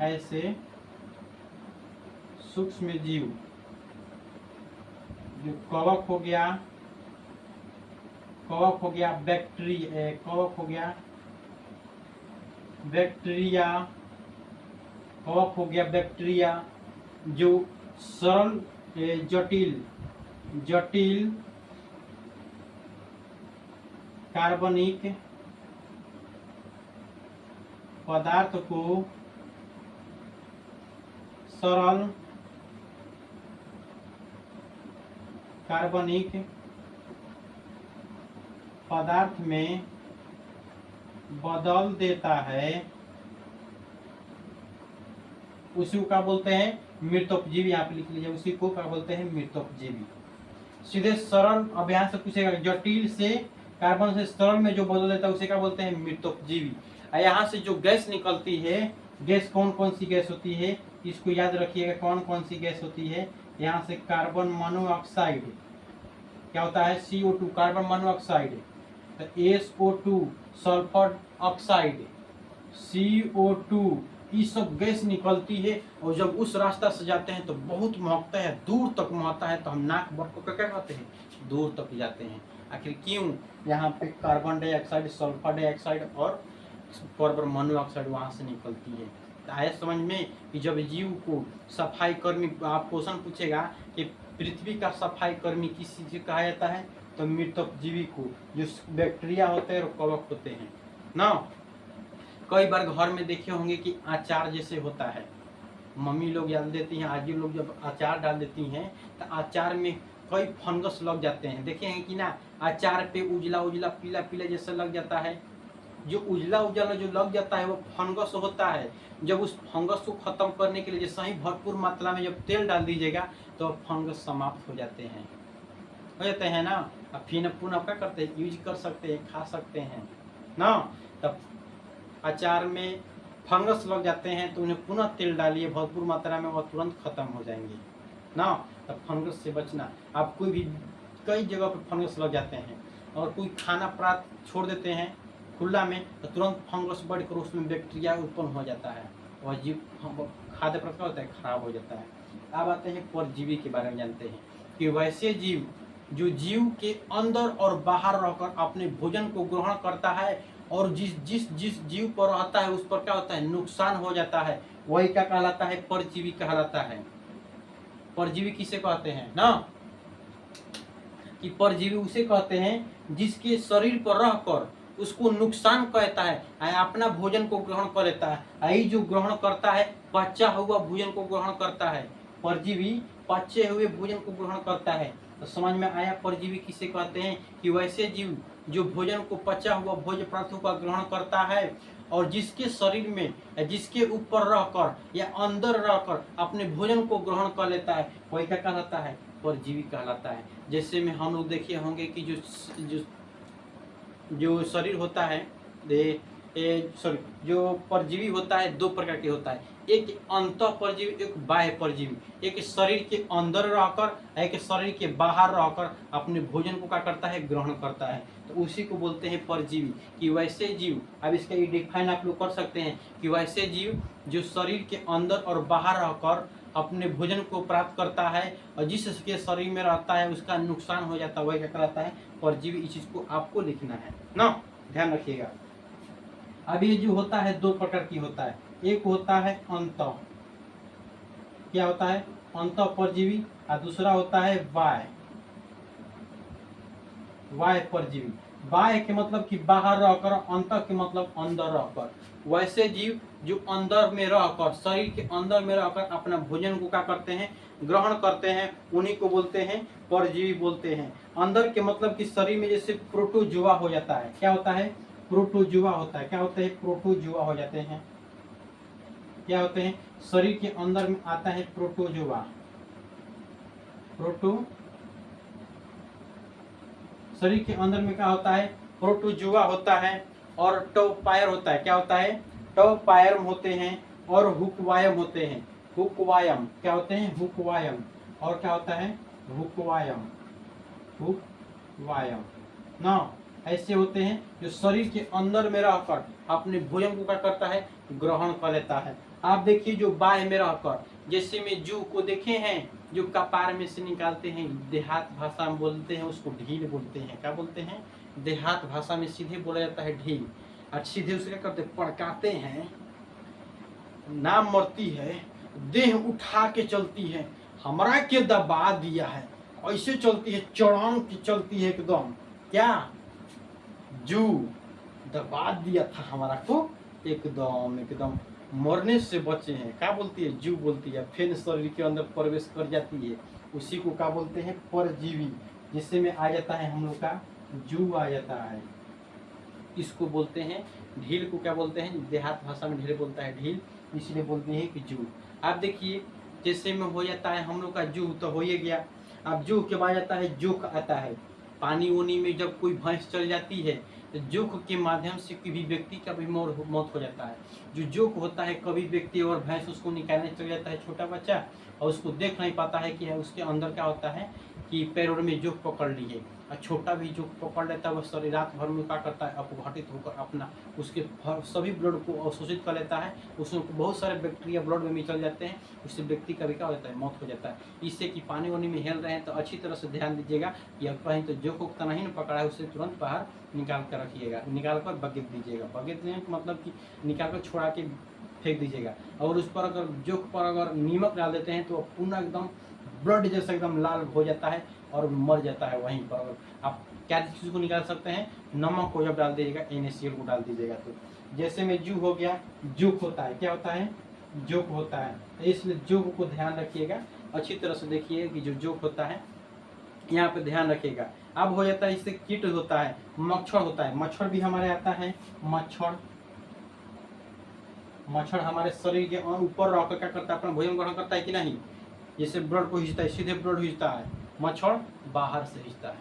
ऐसे सूक्ष्म जीव, जो कवक हो गया, बैक्टीरिया, जो सरल जटिल कार्बनिक पदार्थ को सरल कार्बनिक पदार्थ में बदल देता है, उसी को क्या बोलते हैं? मृतकजीवी। यहाँ पे लिख लीजिए, उसी को क्या बोलते हैं? मृतकजीवी। सीधे सरल, अब यहाँ से पूछेगा जटिल से कार्बन से सरल में जो बदल देता है उसे क्या बोलते हैं? मृतकजीवी। यहाँ से जो गैस निकलती है, गैस कौन कौन सी गैस होती है इसको याद रखिएगा। कौन कौन सी गैस होती है? यहाँ से कार्बन मोनोऑक्साइड, क्या होता है? CO2, कार्बन मोनोऑक्साइड, तो SO2, सल्फर ऑक्साइड, CO2, ये सब गैस निकलती है। और जब उस रास्ता से जाते हैं तो बहुत महकता है, दूर तक महकता है, तो हम नाक भर को क्या कहते हैं? दूर तक जाते हैं। आखिर क्यों? यहाँ पे कार्बन डाइऑक्साइड, सल्फर डाइऑक्साइड और कार्बन मोनोऑक्साइड वहाँ से निकलती है। तो आया समझ में कि जब जीव को सफाई कर्मी, आप क्वेश्चन पूछेगा कि पृथ्वी का सफाई कर्मी किस चीज से कहा जाता है, तो मृतक जीवी को, जो बैक्टीरिया होते हैं और कवक होते हैं ना। कई बार घर में देखे होंगे कि अचार जैसे होता है, मम्मी लोग डाल देती हैं, आजी लोग जब अचार डाल देती हैं तो अचार में कई फंगस लग जाते हैं। देखे हैं कि ना, अचार पे उजला उजला पीला पीला जैसा लग जाता है। जो उजला उजला जो लग जाता है वो फंगस होता है। जब उस फंगस को खत्म करने के लिए जैसे ही भरपूर मात्रा में जब तेल डाल दीजिएगा तो फंगस समाप्त हो जाते हैं ना। अब फिर पुनः क्या करते हैं? यूज कर सकते हैं, खा सकते हैं ना। तब अचार में फंगस लग जाते हैं तो उन्हें पुनः तेल डालिए भरपूर मात्रा में, और तुरंत खत्म हो जाएंगे ना। तब फंगस से बचना। आप कोई भी, कई जगह पर फंगस लग जाते हैं, और कोई खाना पदार्थ छोड़ देते हैं खुला में तो तुरंत फंगस बढ़कर उसमें बैक्टीरिया उत्पन्न हो जाता है, और जीव खाद्य पदार्थ होता है खराब हो जाता है। अब आते हैं परजीवी के बारे में जानते हैं कि वैसे जीव जो जीव के अंदर और बाहर रहकर अपने भोजन को ग्रहण करता है, और जिस जीव पर रहता है उस पर क्या होता है? नुकसान हो जाता है, वही क्या कहलाता है? परजीवी कहलाता है। परजीवी किसे कहते हैं ना, कि परजीवी उसे कहते हैं जिसके शरीर पर रहकर उसको नुकसान कहता है, अपना भोजन को ग्रहण कर लेता है। यही जो ग्रहण करता है, पचा हुआ भोजन को ग्रहण करता है। परजीवी पचे हुए भोजन को ग्रहण करता है। तो समझ में आया परजीवी किसे कहते हैं? कि वैसे जीव जो भोजन को, पचा हुआ भोज्य पदार्थों का ग्रहण करता है, और जिसके शरीर में या जिसके ऊपर रहकर या अंदर रहकर अपने भोजन को ग्रहण कर लेता है, वही क्या कहलाता है? परजीवी कहलाता है। जैसे में हम लोग देखे होंगे कि जो शरीर होता है, जो परजीवी होता है 2 प्रकार के होता है। एक अंतः परजीवी, एक बाह्य परजीवी। एक शरीर के अंदर रहकर, एक शरीर के बाहर रहकर अपने भोजन को क्या करता है? ग्रहण करता है। तो उसी को बोलते हैं परजीवी। कि वैसे जीव, अब इसका ये डिफाइन आप लोग कर सकते हैं कि वैसे जीव जो शरीर के अंदर और बाहर रहकर अपने भोजन को प्राप्त करता है, और जिसके शरीर में रहता है उसका नुकसान हो जाता है, वही क्या कहलाता है? परजीवी। इस चीज को आपको लिखना है ना, ध्यान रखिएगा। अब ये जो होता है 2 प्रकार की होता है। एक होता है अंतः, क्या होता है? अंतः परजीवी। और दूसरा होता है बाह्य परजीवी। बाह्य के मतलब कि बाहर रहकर, अंतर के मतलब अंदर रहकर। वैसे जीव जो अंदर में रहकर, शरीर के अंदर में रहकर अपना भोजन को क्या करते हैं, ग्रहण करते हैं, उन्हीं को बोलते हैं परजीवी बोलते हैं। अंदर के मतलब कि शरीर में जैसे प्रोटोजुआ हो जाता है, क्या होता है, प्रोटोजुआ होता है, क्या होते हैं, प्रोटोजुआ हो जाते हैं, क्या होते हैं, शरीर के अंदर में आता है प्रोटोजुआ, प्रोटो, शरीर के अंदर में क्या होता है, प्रोटोजुआ होता है, और टोपायर होता है, क्या होता है, टोपायरम होते हैं, और हुकवायम होते हैं, हुकवायम क्या होते हैं, हुकवायम, और क्या होता है, हुकवायम, हुकवायम ना, ऐसे होते हैं जो शरीर के अंदर में रहकर अपने भोजन को क्या करता है, ग्रहण कर लेता है। आप देखिए जो बाह्य में रहकर, जैसे में जू को देखे हैं, जो कपार में से निकालते हैं, देहात भाषा में बोलते हैं उसको ढील बोलते हैं, क्या बोलते हैं, देहात भाषा में सीधे बोला जाता है ढील। और सीधे उसे क्या करते हैं, पड़काते हैं, नाम मरती है, देह उठा के चलती है, हमरा के दबा दिया है, ऐसे चलती है, चढ़ान की चलती है एकदम, क्या, जू दबा दिया था हमारा को, एकदम एकदम मरने से बचे हैं, क्या बोलती है, जू बोलती है, फिर शरीर के अंदर प्रवेश कर जाती है, उसी को क्या बोलते हैं, परजीवी, जिससे में आ जाता है हम लोग का जू आ जाता है, इसको बोलते हैं ढील को क्या बोलते हैं, देहात भाषा में ढील बोलता है, ढील इसलिए बोलते हैं कि जू। आप देखिए जैसे में हो जाता है हम लोग का जू तो हो ही गया। अब जू के बाद आता है जोक आता है, पानी उनी में जब कोई भैंस चल जाती है तो जोक के माध्यम से किसी व्यक्ति का भी मौत हो जाता है। जो जोक होता है, कभी व्यक्ति और भैंस उसको निकालने चल जाता है छोटा बच्चा, और उसको देख नहीं पाता है कि उसके अंदर क्या होता है कि पैरों में जोक पकड़ ली है, और छोटा भी जोक पकड़ लेता है, वह सारी रात भर में क्या करता है, अपघटित होकर अपना उसके सभी ब्लड को अवशोषित कर लेता है, उसमें बहुत सारे बैक्टीरिया ब्लड में चल जाते हैं, उससे व्यक्ति का भी क्या हो जाता है, मौत हो जाता है। इससे कि पानी वानी में हेल रहे हैं तो अच्छी तरह से ध्यान दीजिएगा, या कहीं तो जोक को नहीं ना पकड़ा है उसे तुरंत बाहर निकाल कर रखिएगा, निकाल कर बकेट दीजिएगा, बकेट देने का मतलब कि निकाल कर छोड़ा के फेंक दीजिएगा। और उस पर अगर जोक पर अगर नीमक डाल देते हैं तो पूरा एकदम ब्लड जैसा एकदम लाल हो जाता है और मर जाता है वहीं पर। आप क्या चीज़ को निकाल सकते हैं, नमक को जब डाल दीजिएगा, NaCl को डाल दीजिएगा। तो जैसे में जू हो गया, जोक होता है, क्या होता है, जोक होता है, तो इसलिए जोक को ध्यान रखिएगा, अच्छी तरह से देखिए कि जो जोक होता है यहाँ पे ध्यान रखिएगा। अब हो जाता है इससे कीट होता है, मच्छर होता है, मच्छर भी हमारे आता है, मच्छर, मच्छर हमारे शरीर के ऊपर रहकर क्या करता है, अपना भोजन ग्रहण करता है कि नहीं, जैसे ब्लड को खींचता है, सीधे ब्लड खींचता है, मच्छर बाहर से खींचता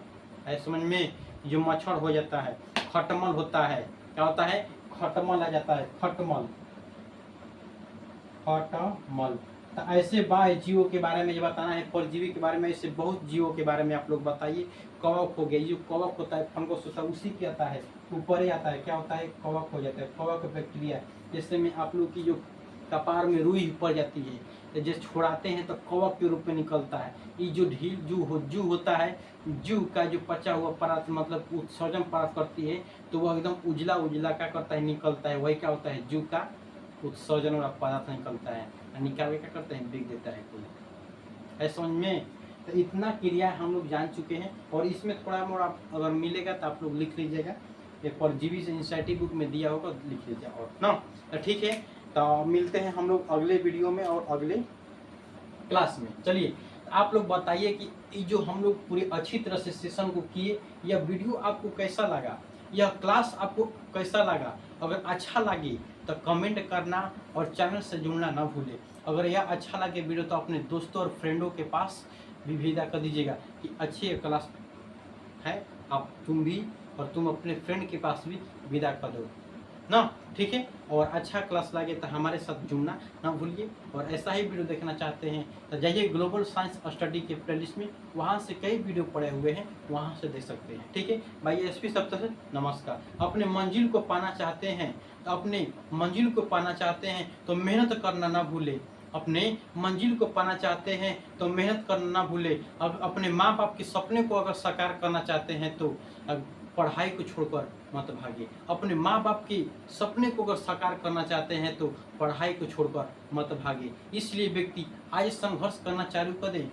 है समझ में। जो मच्छर हो जाता है, खटमल होता है, क्या होता है, खटमल आ जाता है, खटमल, खटमल। तो ऐसे बाह्य जीवों के बारे में जो बताना है, परजीवी के बारे में, ऐसे बहुत जीवों के बारे में आप लोग बताइए। कवक हो गया, जो कवक होता है, फंगस होता है, उसी के आता है, ऊपर ही आता है, क्या होता है, कवक हो जाता है, कवक बैक्टीरिया। जैसे में आप लोग की जो कपार में रुई पड़ जाती है, तो जैसे छोड़ाते हैं तो कवक के रूप में निकलता है। ये जो ढील जू होता है, जू का जो पचा हुआ पदार्थ मतलब उत्सर्जन प्राप्त करती है, तो वह एकदम उजला उजला क्या करता है, निकलता है, वही क्या होता है, जू का उत्सर्जन वाला पदार्थ निकलता है, निकाल के क्या करते हैं, बिक देता है कोई, है समझ में। तो इतना क्रिया हम लोग जान चुके हैं, और इसमें थोड़ा मोड़ा अगर मिलेगा तो आप लोग लिख लीजिएगा, एक परजीवी से एनसीईआरटी बुक में दिया होगा, लिख लीजिए और ना। तो ठीक है, तो मिलते हैं हम लोग अगले वीडियो में और अगले क्लास में। चलिए आप लोग बताइए कि ये जो हम लोग पूरी अच्छी तरह से सेशन को किए, यह वीडियो आपको कैसा लगा, यह क्लास आपको कैसा लगा। अगर अच्छा लगे तो कमेंट करना और चैनल से जुड़ना ना भूलें। अगर यह अच्छा लगे वीडियो तो अपने दोस्तों और फ्रेंडों के पास भी भेजा कर दीजिएगा कि अच्छी क्लास है, आप तुम भी और तुम अपने फ्रेंड के पास भी विदा कर दो ना, ठीक है। और अच्छा क्लास लगे तो हमारे साथ जुड़ना ना भूलिए। और ऐसा ही वीडियो देखना चाहते हैं तो जाइए ग्लोबल साइंस स्टडी के प्लेलिस्ट में, वहाँ से कई वीडियो पड़े हुए हैं, वहाँ से देख सकते हैं, ठीक है। भाई SP सप्ताह से नमस्कार। अपने मंजिल को पाना चाहते हैं तो अपने मंजिल को पाना चाहते हैं तो मेहनत करना ना भूले, अपने मंजिल को पाना चाहते हैं तो मेहनत करना ना भूले। अब अपने माँ बाप के सपने को अगर साकार करना चाहते हैं तो पढ़ाई को छोड़कर मत भागिए। अपने माँ बाप के सपने को अगर साकार करना चाहते हैं तो पढ़ाई को छोड़कर मत भागिए। इसलिए व्यक्ति आज संघर्ष करना चालू कर दे,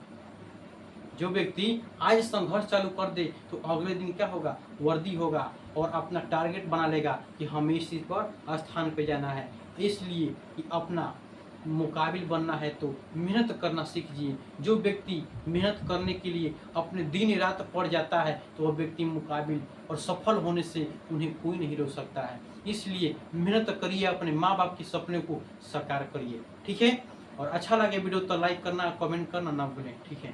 जो व्यक्ति आज संघर्ष चालू कर दे तो अगले दिन क्या होगा, वर्दी होगा और अपना टारगेट बना लेगा कि हमें इस चीज़ पर स्थान पे जाना है। इसलिए कि अपना मुकाबिल बनना है तो मेहनत करना सीखिए। जो व्यक्ति मेहनत करने के लिए अपने दिन रात पड़ जाता है तो वह व्यक्ति मुकाबिल और सफल होने से उन्हें कोई नहीं रोक सकता है। इसलिए मेहनत करिए, अपने माँ बाप के सपने को साकार करिए। ठीक है, और अच्छा लगे वीडियो तो लाइक करना, कमेंट करना ना भूलें। ठीक है।